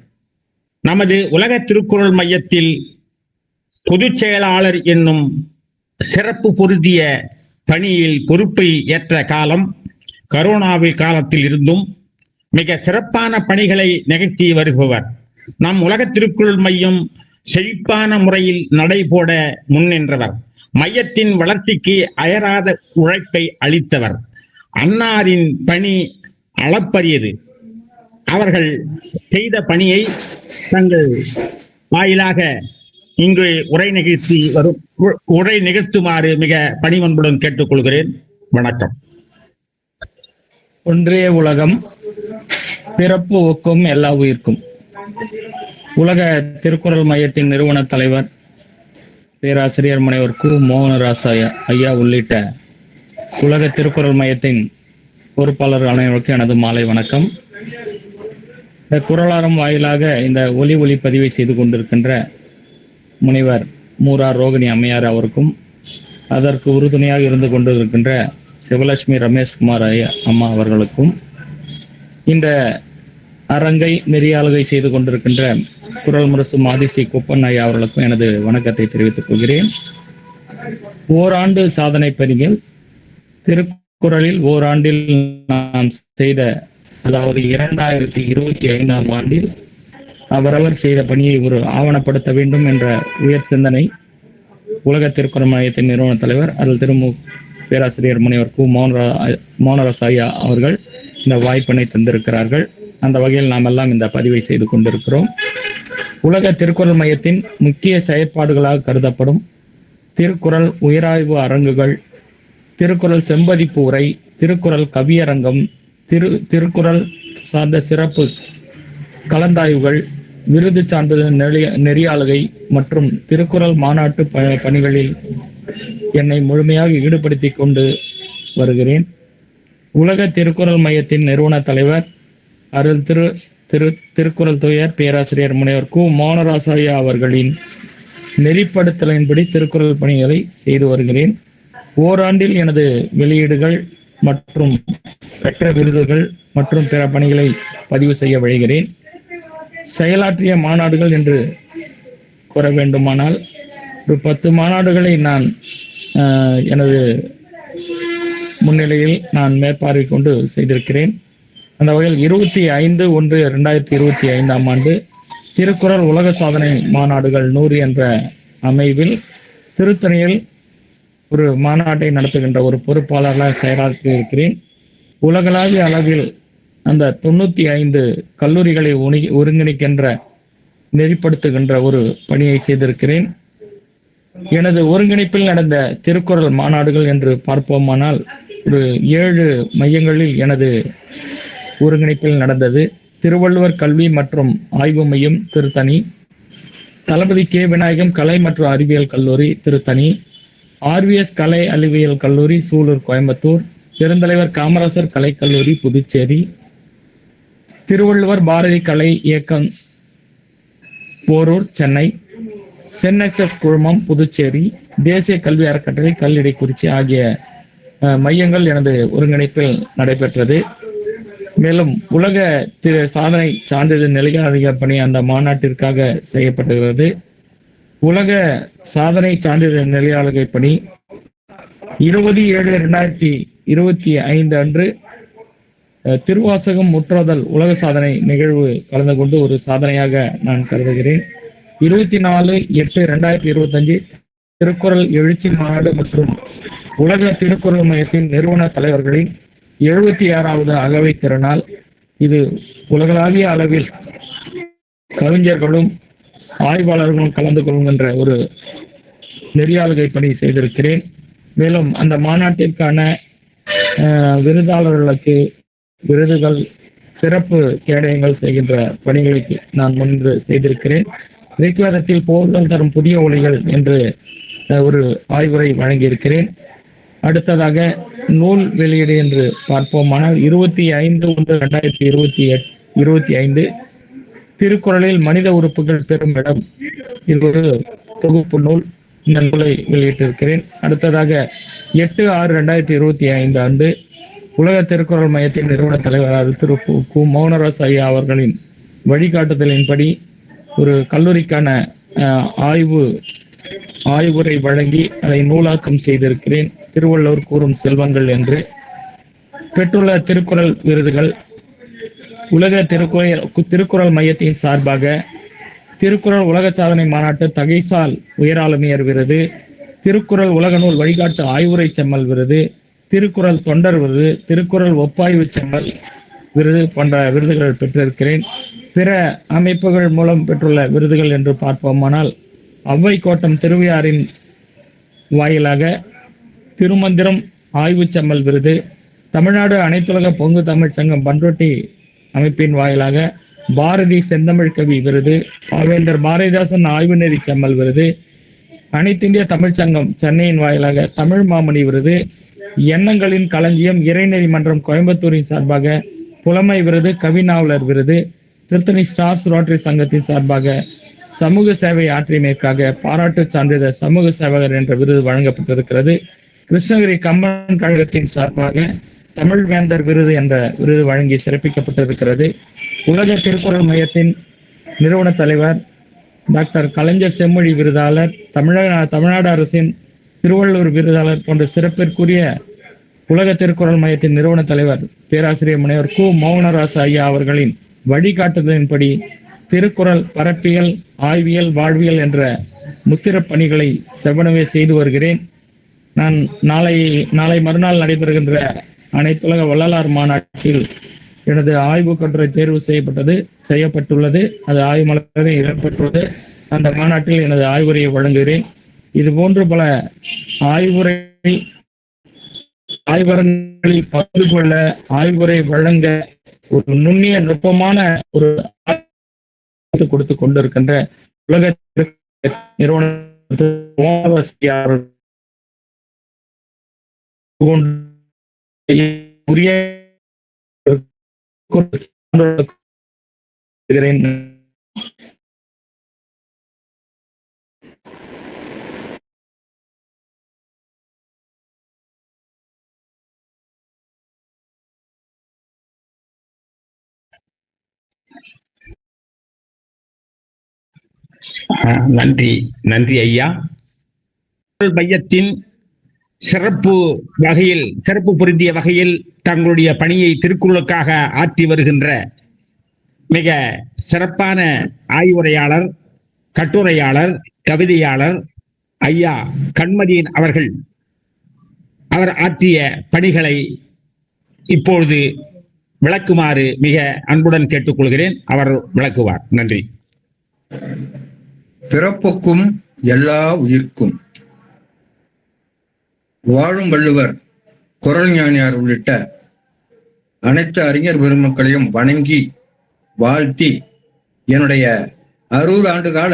நமது உலக திருக்குறள் மையத்தில் பொதுச் செயலாளர் என்னும் சிறப்பு பொருந்திய பணியில் பொறுப்பை ஏற்ற காலம் கரோனாவில் காலத்தில் இருந்தும் மிக சிறப்பான பணிகளை நிகழ்த்தி வருபவர். நம் உலக திருக்குறள் மையம் செழிப்பான முறையில் நடைபோட முன்னின்றவர். மையத்தின் வளர்ச்சிக்கு அயராத உழைப்பை அளித்தவர். அன்னாரின் பணி அளப்பரியது. அவர்கள் செய்த பணியை தங்கள் வாயிலாக இங்கு உரை நிகழ்த்துமாறு மிக பணிவன்புடன் கேட்டுக்கொள்கிறேன். வணக்கம். ஒன்றே உலகம், பிறப்பு ஒக்கும் எல்லா உயிர்க்கும். உலக திருக்குறள் மையத்தின் நிறுவன தலைவர் பேராசிரியர் முனைவர் கு. மோகனராசு ஐயா உள்ளிட்ட உலக திருக்குறள் மையத்தின் பொறுப்பாளர் அனைவருக்கும் எனது மாலை வணக்கம். இந்த குரலாரம் வாயிலாக இந்த ஒலி பதிவை செய்து கொண்டிருக்கின்ற முனைவர் மூரா ரோகிணி அம்மையார் அவருக்கும், அதற்கு உறுதுணையாக இருந்து கொண்டிருக்கின்ற சிவலட்சுமி ரமேஷ்குமார் அம்மா அவர்களுக்கும், இந்த அரங்கை நெறியாளுகை செய்து கொண்டிருக்கின்ற குரல் முரசு மாதிசி குப்பன் ஐயா அவர்களுக்கும் எனது வணக்கத்தை தெரிவித்துக் கொள்கிறேன். ஓராண்டு சாதனை பணிகள் திருக்குறளில் ஓராண்டில் நாம் செய்த, அதாவது 2025ஆம் ஆண்டில் அவரவர் செய்த பணியை ஒரு ஆவணப்படுத்த வேண்டும் என்ற உயர் சிந்தனை உலக திருக்குறள் மையத்தின் நிறுவன தலைவர் அருள் திரு பேராசிரியர் முனைவர் கு. மோகனராசு ஐயா அவர்கள் இந்த வாய்ப்பினை தந்திருக்கிறார்கள். அந்த வகையில் நாம் எல்லாம் இந்த பதிவை செய்து கொண்டிருக்கிறோம். உலக திருக்குறள் மையத்தின் முக்கிய செயற்பாடுகளாக கருதப்படும் திருக்குறள் உயராய்வு அரங்குகள், திருக்குறள் செம்பதிப்பு உரை, திருக்குறள் கவியரங்கம், திருக்குறள் சார்ந்த சிறப்பு கலந்தாய்வுகள், விருது சான்றிதழ் நெறியாளுகை மற்றும் திருக்குறள் மாநாட்டு பணிகளில் என்னை முழுமையாக ஈடுபடுத்தி கொண்டு வருகிறேன். உலக திருக்குறள் மையத்தின் நிறுவன தலைவர் அருள் திருக்குறள் துயர் பேராசிரியர் முனைவர் கு. மோகனராசு ஐயா அவர்களின் நெறிப்படுத்தலின்படி திருக்குறள் பணிகளை செய்து வருகிறேன். ஓராண்டில் எனது வெளியீடுகள் மற்றும் பெற்ற விருதுகள் மற்றும் பிற பணிகளை பதிவு செய்ய வழிகிறேன். செயலாற்றிய மாநாடுகள் என்று கூற வேண்டுமானால் ஒரு 10 மாநாடுகளை நான் எனது முன்னிலையில் நான் மேற்பார்வை கொண்டு செய்திருக்கிறேன். அந்த வகையில் 25/1/2025ஆம் ஆண்டு திருக்குறள் உலக சாதனை மாநாடுகள் 100 என்ற அமைவில் திருத்தணியில் ஒரு மாநாட்டை நடத்துகின்ற ஒரு பொறுப்பாளராக செயலாற்றி இருக்கிறேன். உலகளாவிய அளவில் அந்த 95 கல்லூரிகளை ஒருங்கிணைக்கின்ற நெறிப்படுத்துகின்ற ஒரு பணியை செய்திருக்கிறேன். எனது ஒருங்கிணைப்பில் நடந்த திருக்குறள் மாநாடுகள் என்று பார்ப்போமானால் ஒரு 7 மையங்களில் எனது ஒருங்கிணைப்பில் நடந்தது. திருவள்ளுவர் கல்வி மற்றும் ஆய்வு மையம் திருத்தணி, தளபதி கே. விநாயகம் கலை மற்றும் அறிவியல் கல்லூரி திருத்தணி, RVS கலை அறிவியல் கல்லூரி சூலூர் கோயம்புத்தூர், பெருந்தலைவர் காமராசர் கலைக்கல்லூரி புதுச்சேரி, திருவள்ளுவர் பாரதி கலை இயக்கம் போரூர் சென்னை, சென்எக்சஸ் குழுமம் புதுச்சேரி, தேசிய கல்வி அறக்கட்டளை கல்லிடைக்குறிச்சி ஆகிய மையங்கள் எனது ஒருங்கிணைப்பில் நடைபெற்றது. மேலும் உலக சாதனை சான்றிதழ் நிலையாளுகை பணி அந்த மாநாட்டிற்காக செய்யப்பட்டுகிறது. உலக சாதனை சான்றிதழ் நிலையாளுகை பணி 20/7/2025 அன்று திருவாசகம் முற்றோதல் உலக சாதனை நிகழ்வு கலந்து கொண்டு ஒரு சாதனையாக நான் கருதுகிறேன். 24/8/2025 திருக்குறள் எழுச்சி மாநாடு மற்றும் உலக திருக்குறள் மையத்தின் நிறுவன தலைவர்களின் 76வது அகவை திருநாள். இது உலகளாவிய அளவில் கவிஞர்களும் ஆய்வாளர்களும் கலந்து கொள்கின்ற ஒரு நெறியாளுகை பணி செய்திருக்கிறேன். மேலும் அந்த மாநாட்டிற்கான விருதாளர்களுக்கு விருதுகள், சிறப்பு கேடயங்கள் செய்கின்ற பணிகளை நான் முன்பு செய்திருக்கிறேன். ரிக்வேதத்தில் போர்கள் தரும் புதிய ஒளிகள் என்று ஒரு ஆய்வுரை வழங்கியிருக்கிறேன். அடுத்ததாக நூல் வெளியீடு என்று பார்ப்போமானால் 25/1/2025 திருக்குறளில் மனித உறுப்புகள் பெறும் இடம், இது ஒரு தொகுப்பு நூல். இந்த நூலை வெளியிட்டிருக்கிறேன். அடுத்ததாக 8/6/2025 ஆண்டு உலக திருக்குறள் மையத்தின் நிறுவன தலைவர் திரு கு. மோகனராசு ஐயா அவர்களின் வழிகாட்டுதலின்படி ஒரு கல்லூரிக்கான ஆய்வுரை வழங்கி அதை நூலாக்கம் செய்திருக்கிறேன். திருவள்ளுவர் கூறும் செல்வங்கள் என்று பெற்றுள்ள திருக்குறள் விருதுகள்: உலக திருக்குறள் மையத்தின் சார்பாக திருக்குறள் உலக சாதனை மாநாட்டு தகைசால் உயராளுமையர் விருது, திருக்குறள் உலக நூல் வழிகாட்டு ஆய்வுரை செம்மல் விருது, திருக்குறள் தொண்டர் விருது, திருக்குறள் ஒப்பாய்வு செம்மல் விருது போன்ற விருதுகள் பெற்றிருக்கிறேன். பிற அமைப்புகள் மூலம் பெற்றுள்ள விருதுகள் என்று பார்ப்போமானால் அவ்வை கோட்டம் திருவையாறின் வாயிலாக திருமந்திரம் ஆய்வு செம்மல் விருது, தமிழ்நாடு அனைத்துலக பொங்கு தமிழ் சங்கம் பண்ருட்டி அமைப்பின் வாயிலாக பாரதி செந்தமிழ் கவி விருது, பாவேந்தர் பாரதிதாசன் ஆய்வு நெறி செம்மல் விருது, அனைத்திந்திய தமிழ் சங்கம் சென்னையின் வாயிலாக தமிழ் மாமணி விருது, எண்ணங்களின் களஞ்சியம் இறைநெறி மன்றம் கோயம்புத்தூரின் சார்பாக புலமை விருது, கவிநாவலர் விருது, திருத்தணி ஸ்டார்ஸ் ரோட்டரி சங்கத்தின் சார்பாக சமூக சேவை ஆற்றியமைக்காக பாராட்டு சான்றிதழ் சமூக சேவகர் என்ற விருது வழங்கப்பட்டிருக்கிறது. கிருஷ்ணகிரி கம்பன் கழகத்தின் சார்பாக தமிழ் வேந்தர் விருது என்ற விருது வழங்கி சிறப்பிக்கப்பட்டிருக்கிறது. உலக திருக்குறள் மையத்தின் நிறுவன தலைவர் டாக்டர் கலைஞர் செம்மொழி விருதாளர், தமிழ்நாடு அரசின் திருவள்ளுவர் விருதாளர் போன்ற சிறப்பிற்குரிய உலக திருக்குறள் மையத்தின் நிறுவன தலைவர் பேராசிரியர் முனைவர் கு. மௌனராசு ஐயா அவர்களின் வழிகாட்டுதலின்படி திருக்குறள் பரப்பியல், ஆய்வியல், வாழ்வியல் என்ற முத்திர பணிகளை செவ்வனவே செய்து வருகிறேன். நான் நாளை மறுநாள் நடைபெறுகின்ற அனைத்துலக வள்ளலார் மாநாட்டில் எனது ஆய்வு கட்டுரை தேர்வு செய்யப்பட்டுள்ளது. அது ஆய்வு மலரில் இடம்பெற்றுள்ளது. அந்த மாநாட்டில் எனது ஆய்வுரையை வழங்குகிறேன். இது போன்று பல ஆய்வரங்களில் பங்கு கொள்ள, ஆய்வுரை வழங்க ஒரு நுண்ணிய நுட்பமான ஒரு கொடுத்து கொண்டிருக்கின்ற உலக நிறுவன உரிய நன்றி ஐயா. மையத்தின் சிறப்பு பொருந்திய வகையில் தங்களுடைய பணியை திருக்குறளுக்காக ஆற்றி வருகின்ற மிக சிறப்பான ஆய்வுரையாளர், கட்டுரையாளர், கவிதையாளர் ஐயா கண்மதியன் அவர் ஆற்றிய பணிகளை இப்பொழுது விளக்குமாறு மிக அன்புடன் கேட்டுக்கொள்கிறேன். அவர் விளக்குவார். நன்றி. பிறப்புக்கும் எல்லா உயிர்க்கும் வாழும் வள்ளுவர், குறள் ஞானியார் உள்ளிட்ட அனைத்து அறிஞர் பெருமக்களையும் வணங்கி வாழ்த்தி என்னுடைய 60 ஆண்டு கால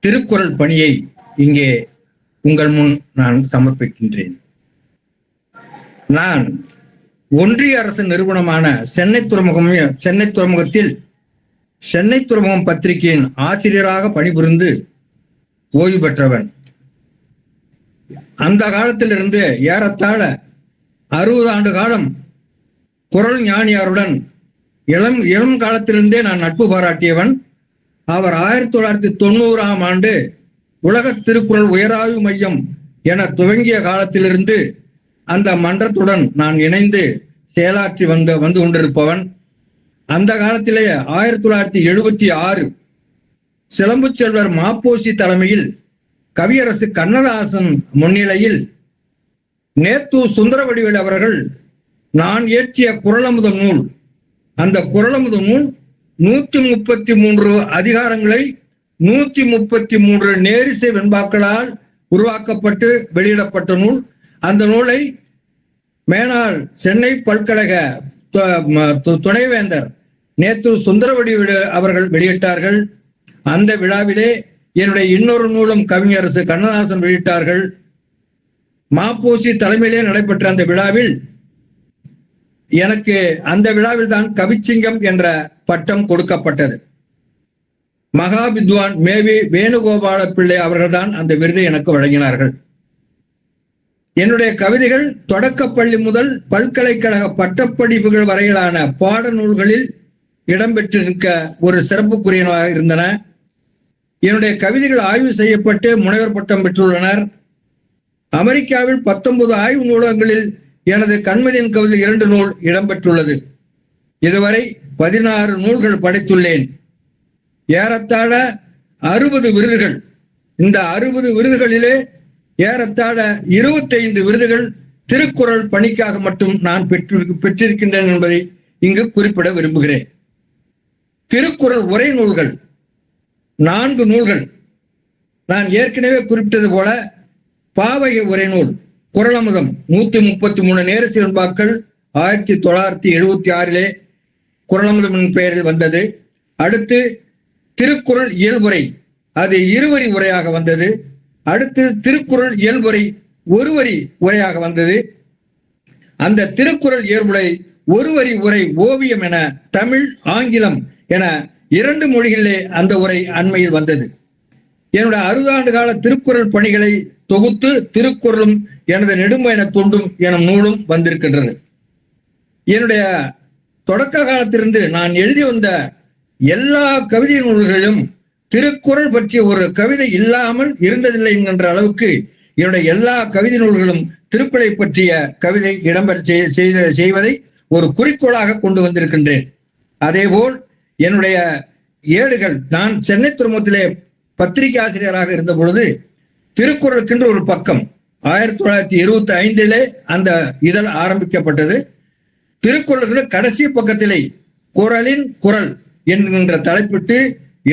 திருக்குறள் பணியை இங்கே உங்கள் முன் நான் சமர்ப்பிக்கின்றேன். நான் ஒன்றிய அரசு நிறுவனமான சென்னை துறைமுகத்தில் சென்னை துறைமுகம் பத்திரிகையின் ஆசிரியராக பணிபுரிந்து ஓய்வு பெற்றவன். அந்த காலத்திலிருந்து ஏறத்தாழ 60 ஆண்டு காலம் குறள் ஞானியாருடன் இளம் காலத்திலிருந்தே நான் நட்பு பாராட்டியவன். அவர் 1990ஆம் ஆண்டு உலக திருக்குறள் உயராய்வு மையம் என துவங்கிய காலத்திலிருந்து அந்த மன்றத்துடன் நான் இணைந்து செயலாற்றி வந்து கொண்டிருப்பவன். அந்த காலத்திலே 1976 சிலம்பு செல்வர் மாப்போசி தலைமையில் கவியரசு கண்ணதாசன் முன்னிலையில் நேத்து சுந்தரவடிவேல் அவர்கள் நான் இயற்றிய குறளமுத நூல், அந்த குறளமுத நூல் 133 அதிகாரங்களை 133 நேரிசை வெண்பாக்களால் உருவாக்கப்பட்டு வெளியிடப்பட்ட நூல். அந்த நூலை மேனாள் சென்னை பல்கலைக்கழக துணைவேந்தர் நேத்து சுந்தரவடிவேலு அவர்கள் வெளியிட்டார்கள். அந்த விழாவிலே என்னுடைய இன்னொரு நூலும் கவிஞரசு கண்ணதாசன் வெளியிட்டார்கள். மாப்போசி தலைமையிலே நடைபெற்ற அந்த விழாவில் எனக்கு அந்த விழாவில் தான் கவிச்சிங்கம் என்ற பட்டம் கொடுக்கப்பட்டது. மகா வித்வான் மேவி வேணுகோபால பிள்ளை அவர்கள்தான் அந்த விருதை எனக்கு வழங்கினார்கள். என்னுடைய கவிதைகள் தொடக்கப்பள்ளி முதல் பல்கலைக்கழக பட்டப்படிப்புகள் வரையிலான பாட நூல்களில் இடம்பெற்று நிற்க ஒரு சிறப்புக்குரியனவாக இருந்தன. என்னுடைய கவிதைகள் ஆய்வு செய்யப்பட்டு முனைவர் பட்டம் பெற்றுள்ளனர். அமெரிக்காவில் 19 ஆய்வு நூலகங்களில் எனது கண்மதியின் கவிதை 2 நூல் இடம்பெற்றுள்ளது. இதுவரை 16 நூல்கள் படைத்துள்ளேன். ஏறத்தாழ 60 விருதுகள். இந்த 60 விருதுகளிலே ஏறத்தாழ 25 விருதுகள் திருக்குறள் பணிக்காக மட்டும் நான் பெற்றிருக்கின்றேன் என்பதை இங்கு குறிப்பிட விரும்புகிறேன். திருக்குறள் உரை நூல்கள் 4 நூல்கள். நான் ஏற்கனவே குறிப்பிட்டது போல பாவகை உரை நூல் குறளமுதம் 133 நேரிசை வெண்பாக்கள் 1976 குறளமுதம் பெயரில் வந்தது. அடுத்து திருக்குறள் இயல்புரை, அது 2 வரி உரையாக வந்தது. அடுத்து திருக்குறள் இயல்புரை 1 வரி உரையாக வந்தது. அந்த திருக்குறள் இயல்புரை 1 வரி உரை ஓவியம் என தமிழ், ஆங்கிலம் என 2 மொழிகளிலே அந்த உரை அண்மையில் வந்தது. என்னுடைய 60 ஆண்டு கால திருக்குறள் பணிகளை தொகுத்து திருக்குறளும் எனது நெடும்பயண தொண்டும் எனும் நூலும் வந்திருக்கின்றது. என்னுடைய தொடக்க காலத்திலிருந்து நான் எழுதி வந்த எல்லா கவிதை நூல்களிலும் திருக்குறள் பற்றிய ஒரு கவிதை இல்லாமல் இருந்ததில்லை என்கின்ற அளவுக்கு என்னுடைய எல்லா கவிதை நூல்களும் திருக்குறளை பற்றிய கவிதை இடம்பெற செய்வதை ஒரு குறிக்கோளாக கொண்டு வந்திருக்கின்றேன். அதேபோல் என்னுடைய ஏடுகள், நான் சென்னை துறைமுகத்திலே பத்திரிகை ஆசிரியராக இருந்த பொழுது திருக்குறளுக்கென்று ஒரு பக்கம் 1925 அந்த இதழ் ஆரம்பிக்கப்பட்டது. திருக்குறளுக்கு கடைசி பக்கத்திலே குறளின் குறள் என்கின்ற தலைப்பிட்டு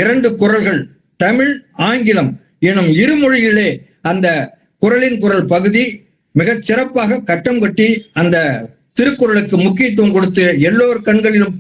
2 குறள்கள் தமிழ் ஆங்கிலம் எனும் 2 மொழிகளிலே அந்த குறளின் குறள் பகுதி மிகச் சிறப்பாக கட்டம் கட்டி அந்த திருக்குறளுக்கு முக்கியத்துவம் கொடுத்து எல்லோர் கண்களிலும்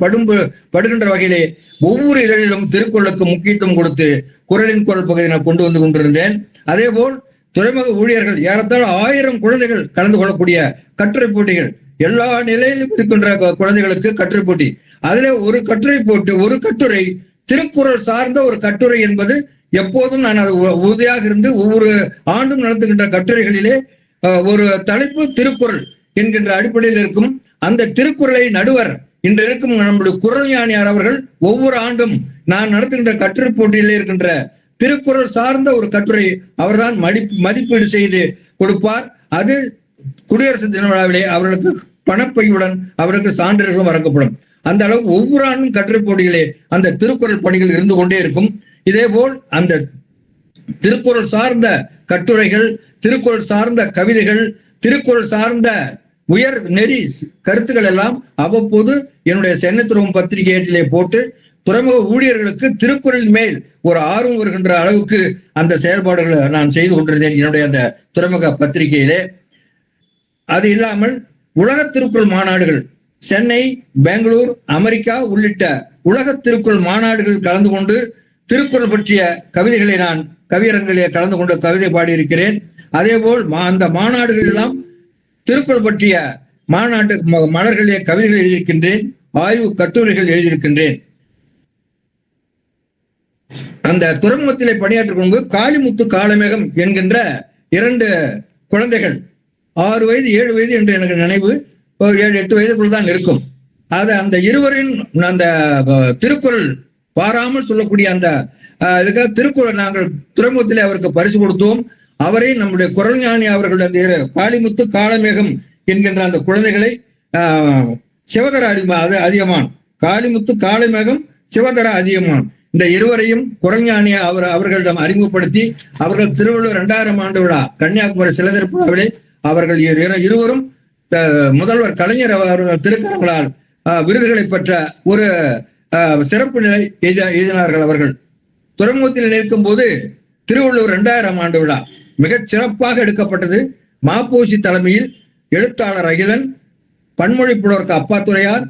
படுகின்ற வகையிலே ஒவ்வொரு இதழிலும் திருக்குறளுக்கு முக்கியத்துவம் கொடுத்து குறளின் குறள் பகுதியை நான் கொண்டு வந்து கொண்டிருந்தேன். அதே போல் துறைமுக ஊழியர்கள் ஏறத்தாழ 1000 குழந்தைகள் கலந்து கொள்ளக்கூடிய கட்டுரை போட்டிகள், எல்லா நிலையிலும் இருக்கின்ற குழந்தைகளுக்கு கட்டுரை போட்டி. அதிலே ஒரு கட்டுரை போட்டு ஒரு கட்டுரை திருக்குறள் சார்ந்த ஒரு கட்டுரை என்பது எப்போதும் நான் அது உறுதியாக இருந்து ஒவ்வொரு ஆண்டும் நடத்துகின்ற கட்டுரைகளிலே ஒரு தலைப்பு திருக்குறள் என்கின்ற அடிப்படையில் இருக்கும். அந்த திருக்குறளை நடுவர் இன்று இருக்கும் நம்முடைய குறள் ஞானியார் அவர்கள் ஒவ்வொரு ஆண்டும் நான் நடத்துகின்ற கட்டுரை போட்டியில் இருக்கின்ற திருக்குறள் சார்ந்த ஒரு கட்டுரை அவர்தான் மதிப்பீடு செய்து கொடுப்பார். அது குடியரசு தின விழாவிலே அவர்களுக்கு பணப்பையுடன் அவருக்கு சான்றிதழ்களும் வழங்கப்படும். அந்த அளவு ஒவ்வொரு ஆண்டும் கட்டுரை போட்டிகளே அந்த திருக்குறள் பணிகள் இருந்து கொண்டே இருக்கும். இதே போல் அந்த திருக்குறள் சார்ந்த கட்டுரைகள், திருக்குறள் சார்ந்த கவிதைகள், திருக்குறள் சார்ந்த உயர் நெறி கருத்துக்கள் எல்லாம் அவ்வப்போது என்னுடைய சென்னை துறைமுகம் பத்திரிகை ஏட்டிலே போட்டு துறைமுக ஊழியர்களுக்கு திருக்குறள் மேல் ஒரு ஆர்வம் வருகின்ற அளவுக்கு அந்த செயல்பாடுகளை நான் செய்து கொண்டிருந்தேன் என்னுடைய அந்த துறைமுக பத்திரிகையிலே. அது இல்லாமல் உலக திருக்குறள் மாநாடுகள், சென்னை, பெங்களூர், அமெரிக்கா உள்ளிட்ட உலக திருக்குறள் மாநாடுகளில் கலந்து கொண்டு திருக்குறள் பற்றிய கவிதைகளை நான் கவியரங்கிலே கலந்து கொண்டு கவிதை பாடியிருக்கிறேன். அதே போல் அந்த மாநாடுகள் எல்லாம் திருக்குறள் பற்றிய மாநாட்டு மலர்களிலே கவிதைகள் எழுதியிருக்கின்றேன், ஆய்வு கட்டுரைகள் எழுதியிருக்கின்றேன். அந்த துறைமுகத்திலே பணியாற்றிக் கொண்டு காளிமுத்து காளமேகம் என்கின்ற 2 குழந்தைகள், 6 வயது 7 வயது என்று எனக்கு நினைவு, 7-8 வயதுக்குள் தான் இருக்கும். அது அந்த இருவரின் அந்த திருக்குறள் பாராமல் சொல்லக்கூடிய அந்த திருக்குறள் நாங்கள் துறைமுகத்திலே அவருக்கு பரிசு கொடுத்தோம். அவரை நம்முடைய குறள் ஞானி அவர்கள் அந்த காளிமுத்து காளமேகம் என்கின்ற அந்த குழந்தைகளை சிவதர அதியமான், காளிமுத்து காளமேகம், சிவதர அதியமான் இந்த இருவரையும் குறள் ஞானி அவர்களிடம் அறிமுகப்படுத்தி அவர்கள் திருவள்ளுவர் 2000 ஆண்டு விழா கன்னியாகுமரி சிலதிருப்பு விழாவிலே அவர்கள் இருவரும் முதல்வர் கலைஞர் அவர்கள் திருக்கரங்களால் விருதுகளை பெற்ற ஒரு சிறப்பு நிலை எழுதினார்கள். அவர்கள் துறைமுகத்தில் நிற்கும் போது திருவள்ளுவர் 2000 ஆண்டு விழா மிகச் சிறப்பாக எடுக்கப்பட்டது. மாப்போசி தலைமையில் எழுத்தாளர் அகிலன், பன்மொழி புலவருக்கு அப்பாத்துரையார்,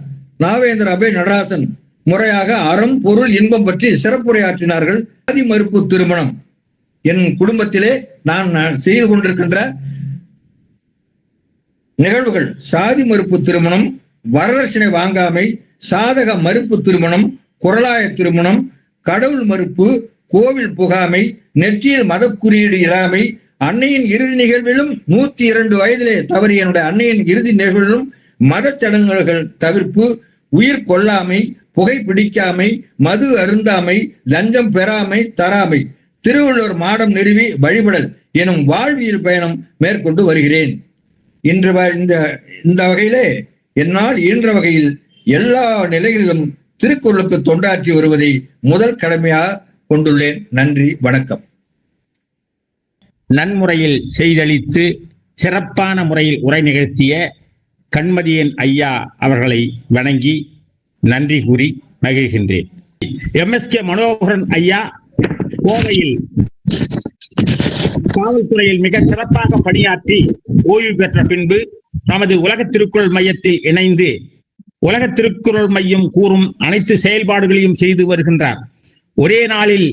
நாவேந்திர அபய் நடராசன் முறையாக அறம், பொருள், இன்பம் பற்றி சிறப்புரையாற்றினார்கள். சாதி மறுப்பு திருமணம் என் குடும்பத்திலே நான் செய்து கொண்டிருக்கின்ற நிகழ்வுகள், சாதி மறுப்பு திருமணம், வரதட்சணை வாங்காமை, சாதக மறுப்பு திருமணம், குறளாய திருமணம், கடவுள் மறுப்பு, கோவில் புகாமை, நெற்றியில் மத குறியீடு இராமை, அன்னையின் இறுதி நிகழ்விலும் 102 வயதிலே தவறிய என்னுடைய அன்னையின் இறுதி நிகழ்விலும் மத சடங்குகள் தவிர்ப்பு, உயிர் கொல்லாமை, புகை பிடிக்காமை, மது அருந்தாமை, லஞ்சம் பெறாமை, தராமை, திருவள்ளுவர் மாடம் நிறுவி வழிபடல் எனும் வாழ்வியல் பயணம் மேற்கொண்டு வருகிறேன். இன்று இந்த வகையிலே என்னால் இயன்ற வகையில் எல்லா நிலைகளிலும் திருக்குறளுக்கு தொண்டாற்றி வருவதை முதல் கடமையாக கொண்டுள்ளேன். நன்றி, வணக்கம். நன்முறையில் செய்தளித்து சிறப்பான முறையில் உரை நிகழ்த்திய கண்மதியன் ஐயா அவர்களை வணங்கி நன்றி கூறி மகிழ்கின்றேன். MSK மனோகரன் ஐயா கோவையில் காவல்துறையில் மிக சிறப்பாக பணியாற்றி ஓய்வு பெற்ற பின்பு நமது உலக திருக்குறள் மையத்தில் இணைந்து உலக திருக்குறள் மையம் கூறும் அனைத்து செயல்பாடுகளையும் செய்து வருகின்றார். ஒரே நாளில்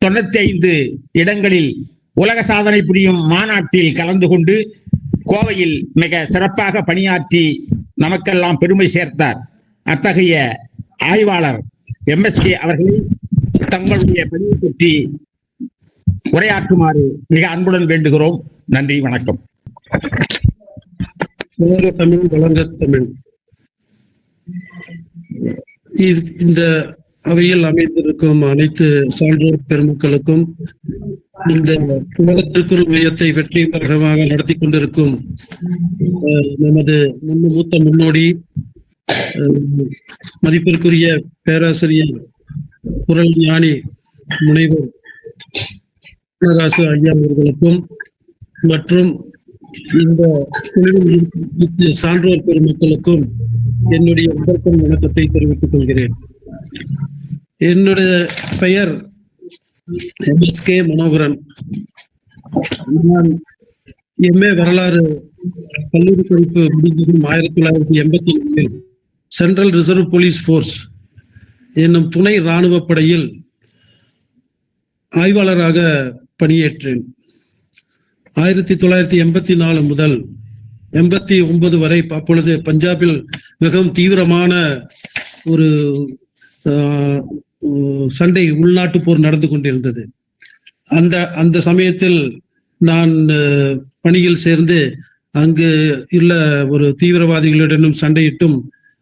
95 இடங்களில் உலக சாதனை புரியும் மாநாட்டில் கலந்து கொண்டு கோவையில் மிக சிறப்பாக பணியாற்றி நமக்கெல்லாம் பெருமை சேர்த்தார். அத்தகைய ஆய்வாளர் MSK அவர்களை தங்களுடைய பதிவு பற்றி உரையாற்றுமாறு மிக அன்புடன் வேண்டுகிறோம். நன்றி, வணக்கம். வளர தமிழ், வளர்க தமிழ். இந்த அவையில் அமைந்திருக்கும் அனைத்து சான்றோர் பெருமக்களுக்கும், இந்த உலக திருக்குறள் மையத்தை வெற்றிகரமாக நடத்தி கொண்டிருக்கும் நமது மூத்த முன்னோடி மதிப்பிற்குரிய பேராசிரியர் குறள் ஞானி முனைவர் ராசு ஐயா அவர்களுக்கும் மற்றும் இந்த குழுவில் சான்றோர் பெருமக்களுக்கும் என்னுடைய முதற்கண் வணக்கத்தை தெரிவித்துக் கொள்கிறேன். என்னுடைய பெயர் MSK மனோகரன். நான் MA வரலாறு கல்லூரி படிப்பு முடிந்ததும் 1984 சென்ட்ரல் ரிசர்வ் போலீஸ் போர்ஸ் என்னும் துணை இராணுவ படையில் ஆய்வாளராக பணியேற்றேன். 1984 முதல் 89 வரை அப்பொழுது பஞ்சாபில் மிகவும் தீவிரமான ஒரு சண்டை, உள்நாட்டு போர் நடந்து கொண்டிருந்தது. அந்த சமயத்தில் நான் பணியில் சேர்ந்து அங்கு உள்ள ஒரு தீவிரவாதிகளிடனும் சண்டையிட்டும்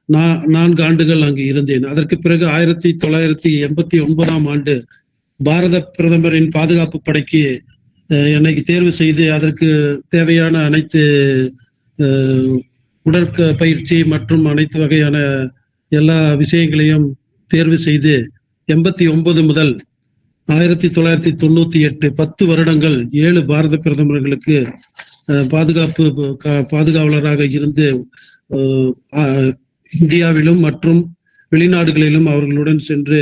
4 ஆண்டுகள் அங்கு இருந்தேன். அதற்கு பிறகு 1989 ஆண்டு பாரத பிரதமரின் பாதுகாப்பு படைக்கு என்னை தேர்வு செய்து அதற்கு தேவையான அனைத்து உடற்பயிற்சி மற்றும் அனைத்து வகையான எல்லா விஷயங்களையும் தேர்வு செய்து 89 முதல் 1998 10 வருடங்கள் 7 பாரத பிரதமர்களுக்கு பாதுகாவலராக இருந்து இந்தியாவிலும் மற்றும் வெளிநாடுகளிலும் அவர்களுடன் சென்று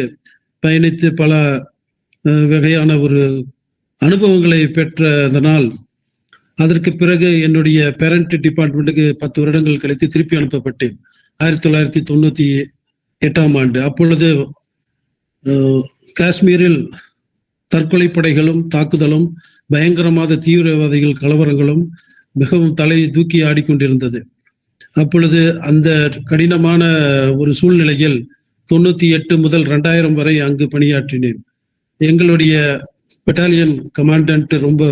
பயணித்து பல வகையான ஒரு அனுபவங்களை பெற்றதனால் அதற்கு பிறகு என்னுடைய பேரண்ட் டிபார்ட்மெண்ட்டுக்கு 10 வருடங்கள் கழித்து திருப்பி அனுப்பப்பட்டேன் 1998 ஆண்டு. அப்பொழுது காஷ்மீரில் தற்கொலை படைகளும் தாக்குதலும் பயங்கரமான தீவிரவாதிகள் கலவரங்களும் மிகவும் தலை தூக்கி ஆடிக்கொண்டிருந்தது. அப்பொழுது அந்த கடினமான ஒரு சூழ்நிலையில் 98 முதல் 2000 வரை அங்கு பணியாற்றினேன். எங்களுடைய பெட்டாலியன் கமாண்டன்ட் ரொம்ப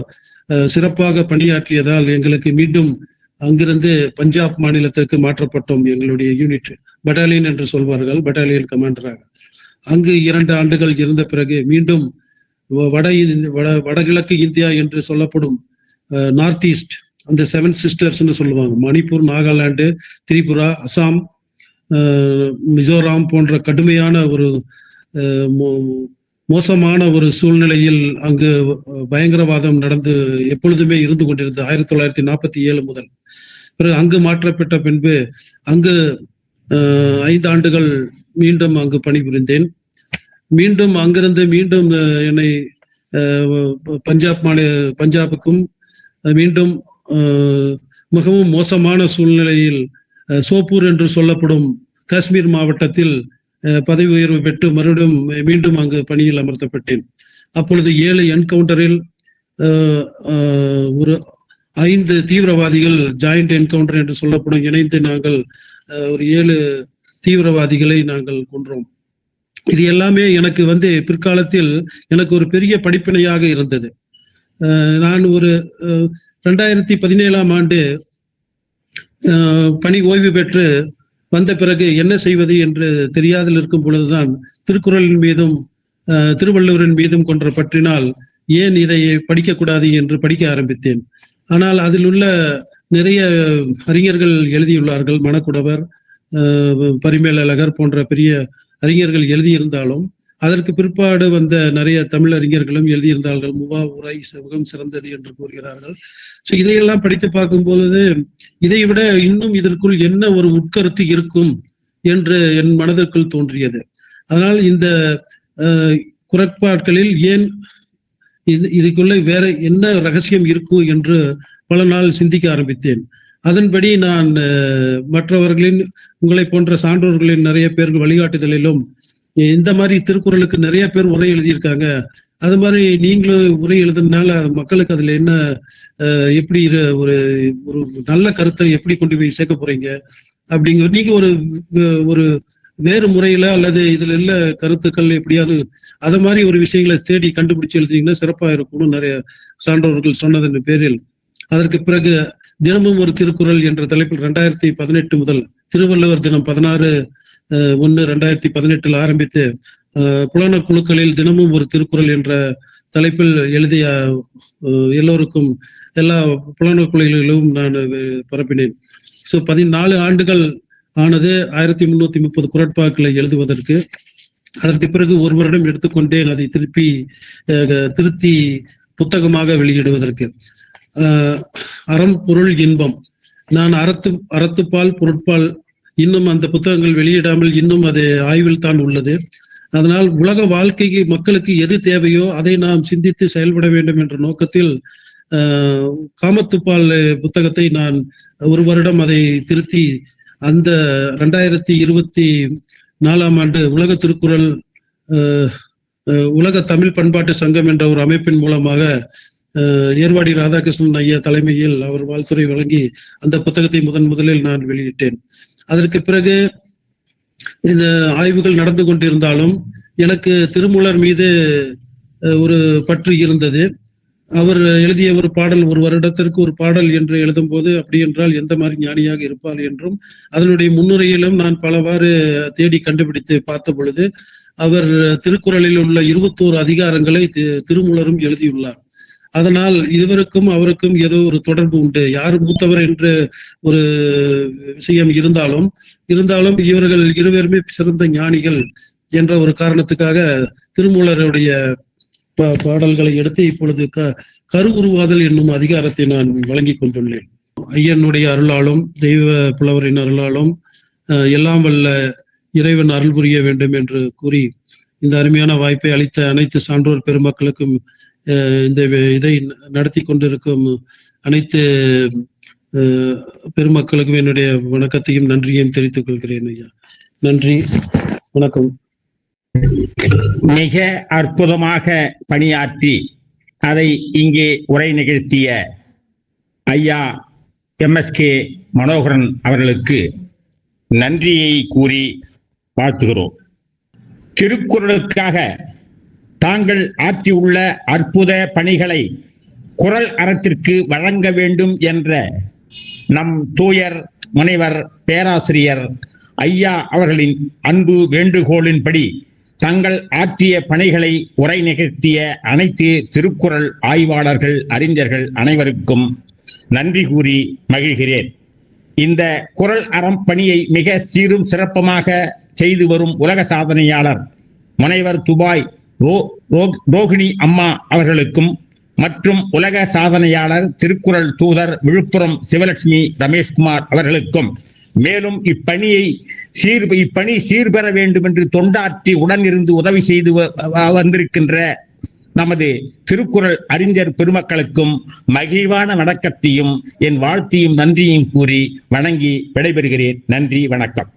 சிறப்பாக பணியாற்றியதால் எங்களுக்கு மீண்டும் அங்கிருந்து பஞ்சாப் மாநிலத்திற்கு மாற்றப்பட்டோம். எங்களுடைய யூனிட் பெட்டாலியன் என்று சொல்வார்கள், பெட்டாலியன் கமாண்டராக. அங்கு 2 ஆண்டுகள் இருந்த பிறகு மீண்டும் வடகிழக்கு இந்தியா என்று சொல்லப்படும் நார்த் ஈஸ்ட், அந்த 7 சிஸ்டர்ஸ்ன்னு சொல்லுவாங்க, மணிப்பூர், நாகாலாந்து, திரிபுரா, அசாம், மிசோராம் போன்ற கடுமையான ஒரு மோசமான ஒரு சூழ்நிலையில் அங்கு பயங்கரவாதம் நடந்து எப்பொழுதுமே இருந்து கொண்டிருந்தது 1947 முதல். பிறகு அங்கு மாற்றப்பட்ட பின்பு அங்கு 5 ஆண்டுகள் மீண்டும் அங்கு பணிபுரிந்தேன். மீண்டும் அங்கிருந்து மீண்டும் என்னை பஞ்சாபுக்கும் மீண்டும் மிகவும் மோசமான சூழ்நிலையில் சோப்பூர் என்று சொல்லப்படும் காஷ்மீர் மாவட்டத்தில் பதவி உயர்வு பெற்று மறுபடியும் மீண்டும் அங்கு பணியில் அமர்த்தப்பட்டேன். அப்பொழுது 7 என்கவுண்டரில் ஒரு 5 தீவிரவாதிகள் ஜாயிண்ட் என்கவுண்டர் என்று சொல்லப்படும் இணைந்து நாங்கள் ஒரு 7 தீவிரவாதிகளை நாங்கள் கொன்றோம். இது எல்லாமே எனக்கு பிற்காலத்தில் எனக்கு ஒரு பெரிய படிப்பினையாக இருந்தது. நான் ஒரு 2017 ஆண்டு பணி ஓய்வு பெற்று வந்த பிறகு என்ன செய்வது என்று தெரியாமல் இருக்கும் பொழுதுதான் திருக்குறளின் மீதும் திருவள்ளுவரின் மீதும் கொன்ற பற்றினால் ஏன் இதை படிக்கக்கூடாது என்று படிக்க ஆரம்பித்தேன். ஆனால் அதில் உள்ள நிறைய அறிஞர்கள் எழுதியுள்ளார்கள். மணக்குடவர், பரிமேலழகர் போன்ற பெரிய அறிஞர்கள் எழுதியிருந்தாலும் அதற்கு பிற்பாடு வந்த நிறைய தமிழ் அறிஞர்களும் எழுதியிருந்தார்கள். முவா உரை சிவகம் சிறந்தது என்று கூறுகிறார்கள். ஸோ இதையெல்லாம் படித்து பார்க்கும்பொழுது இதை விட இன்னும் இதற்குள் என்ன ஒரு உட்கருத்து இருக்கும் என்று என் மனதிற்குள் தோன்றியது. அதனால் இந்த குறைபாடுகளில் ஏன் இதுக்குள்ள வேற என்ன ரகசியம் இருக்கும் என்று பல நாள் சிந்திக்க ஆரம்பித்தேன். அதன்படி நான் மற்றவர்களின் உங்களை போன்ற சான்றோர்களின் நிறைய பேர்கள் வழிகாட்டுதலிலும் இந்த மாதிரி திருக்குறளுக்கு நிறைய பேர் உரை எழுதியிருக்காங்க, அது மாதிரி நீங்களும் உரை எழுதுனால மக்களுக்கு அதுல என்ன எப்படி ஒரு ஒரு நல்ல கருத்தை எப்படி கொண்டு போய் சேர்க்க போறீங்க அப்படிங்கிற நீங்க ஒரு வேறு முறையில அல்லது இதுல உள்ள கருத்துக்கள் எப்படியாவது அது மாதிரி ஒரு விஷயங்களை தேடி கண்டுபிடிச்சு எழுதிங்கன்னா சிறப்பா இருக்கும்னு நிறைய சான்றோர்கள் சொன்னதன் பேரில் அதற்கு பிறகு தினமும் ஒரு திருக்குறள் என்ற தலைப்பில் 2018 முதல் திருவள்ளுவர் தினம் 16/1/2018 ஆரம்பித்து புலனர் குழுக்களில் தினமும் ஒரு திருக்குறள் என்ற தலைப்பில் எழுதிய எல்லோருக்கும் எல்லா புலனர் குழுக்களிலும் நான் பரப்பினேன். 14 ஆண்டுகள் ஆனது 1330 குறட்பாக்களை எழுதுவதற்கு. அதற்கு பிறகு ஒரு வருடம் எடுத்துக்கொண்டேன் அதை திருத்தி புத்தகமாக வெளியிடுவதற்கு. அறம் பொருள் இன்பம், நான் அறத்துப்பால் பொருட்பால் இன்னும் அந்த புத்தகங்கள் வெளியிடாமல் இன்னும் அது ஆய்வில் தான் உள்ளது. அதனால் உலக வாழ்க்கைக்கு மக்களுக்கு எது தேவையோ அதை நாம் சிந்தித்து செயல்பட வேண்டும் என்ற நோக்கத்தில் காமத்துப்பால் புத்தகத்தை நான் ஒரு வருடம் அதை திருத்தி அந்த 2024 ஆண்டு உலக திருக்குறள் உலக தமிழ் பண்பாட்டு சங்கம் என்ற ஒரு அமைப்பின் மூலமாக ஏர்வாடி ராதாகிருஷ்ணன் ஐயா தலைமையில் அவர் வாழ்த்துறை வழங்கி அந்த புத்தகத்தை முதலில் நான் வெளியிட்டேன். அதற்கு பிறகு இந்த ஆய்வுகள் நடந்து கொண்டிருந்தாலும் எனக்கு திருமூலர் மீது ஒரு பற்று இருந்தது. அவர் எழுதிய ஒரு பாடல், ஒரு வருடத்திற்கு ஒரு பாடல் என்று எழுதும் போது அப்படி என்றால் எந்த மாதிரி ஞானியாக இருப்பார் என்றும் அதனுடைய முன்னுரையிலும் நான் பலவாறு தேடி கண்டுபிடித்து பார்த்த பொழுது அவர் திருக்குறளில் உள்ள 21 அதிகாரங்களை திருமூலரும் எழுதியுள்ளார். அதனால் இவருக்கும் அவருக்கும் ஏதோ ஒரு தொடர்பு உண்டு. யார் மூத்தவர் என்று ஒரு விஷயம் இருந்தாலும் இவர்கள் இருவருமே சிறந்த ஞானிகள் என்ற ஒரு காரணத்துக்காக திருமூலருடைய பாடல்களை எடுத்து இப்பொழுது கரு உருவாதல் என்னும் அதிகாரத்தை நான் வழங்கி கொண்டுள்ளேன். ஐயனுடைய அருளாலும் தெய்வ புலவரின் அருளாலும் எல்லாம் வல்ல இறைவன் அருள் புரிய வேண்டும் என்று கூறி இந்த அருமையான வாய்ப்பை அளித்த அனைத்து சான்றோர் பெருமக்களுக்கும் இந்த இதை நடத்தி கொண்டிருக்கும் அனைத்து பெருமக்களுக்கும் என்னுடைய வணக்கத்தையும் நன்றியையும் தெரிவித்துக் கொள்கிறேன் ஐயா. நன்றி, வணக்கம். மிக அற்புதமாக பணியாற்றி அதை இங்கே உரை நிகழ்த்திய ஐயா MSK மனோகரன் அவர்களுக்கு நன்றியை கூறி வாழ்த்துகிறோம். திருக்குறளுக்காக தாங்கள் ஆற்றியுள்ள அற்புத பணிகளை குறள் அறத்திற்கு வழங்க வேண்டும் என்ற நம் தூயர் முனைவர் பேராசிரியர் ஐயா அவர்களின் அன்பு வேண்டுகோளின்படி தங்கள் ஆற்றிய பணிகளை உரை நிகழ்த்திய அனைத்து திருக்குறள் ஆய்வாளர்கள், அறிஞர்கள் அனைவருக்கும் நன்றி கூறி மகிழ்கிறேன். இந்த குறள் அறம் பணியை மிக சீரும் சிறப்பமாக செய்து வரும் உலக சாதனையாளர் முனைவர் துபாய் ரோகிணி அம்மா அவர்களுக்கும் மற்றும் உலக சாதனையாளர் திருக்குறள் தூதர் விழுப்புரம் சிவலட்சுமி ரமேஷ்குமார் அவர்களுக்கும் மேலும் இப்பணி சீர்பெற வேண்டும் என்று தொண்டாற்றி உடன் இருந்து உதவி செய்து வந்திருக்கின்ற நமது திருக்குறள் அறிஞர் பெருமக்களுக்கும் மகிழ்வான வணக்கத்தையும் என் வாழ்த்தையும் நன்றியும் கூறி வணங்கி விடைபெறுகிறேன். நன்றி, வணக்கம்.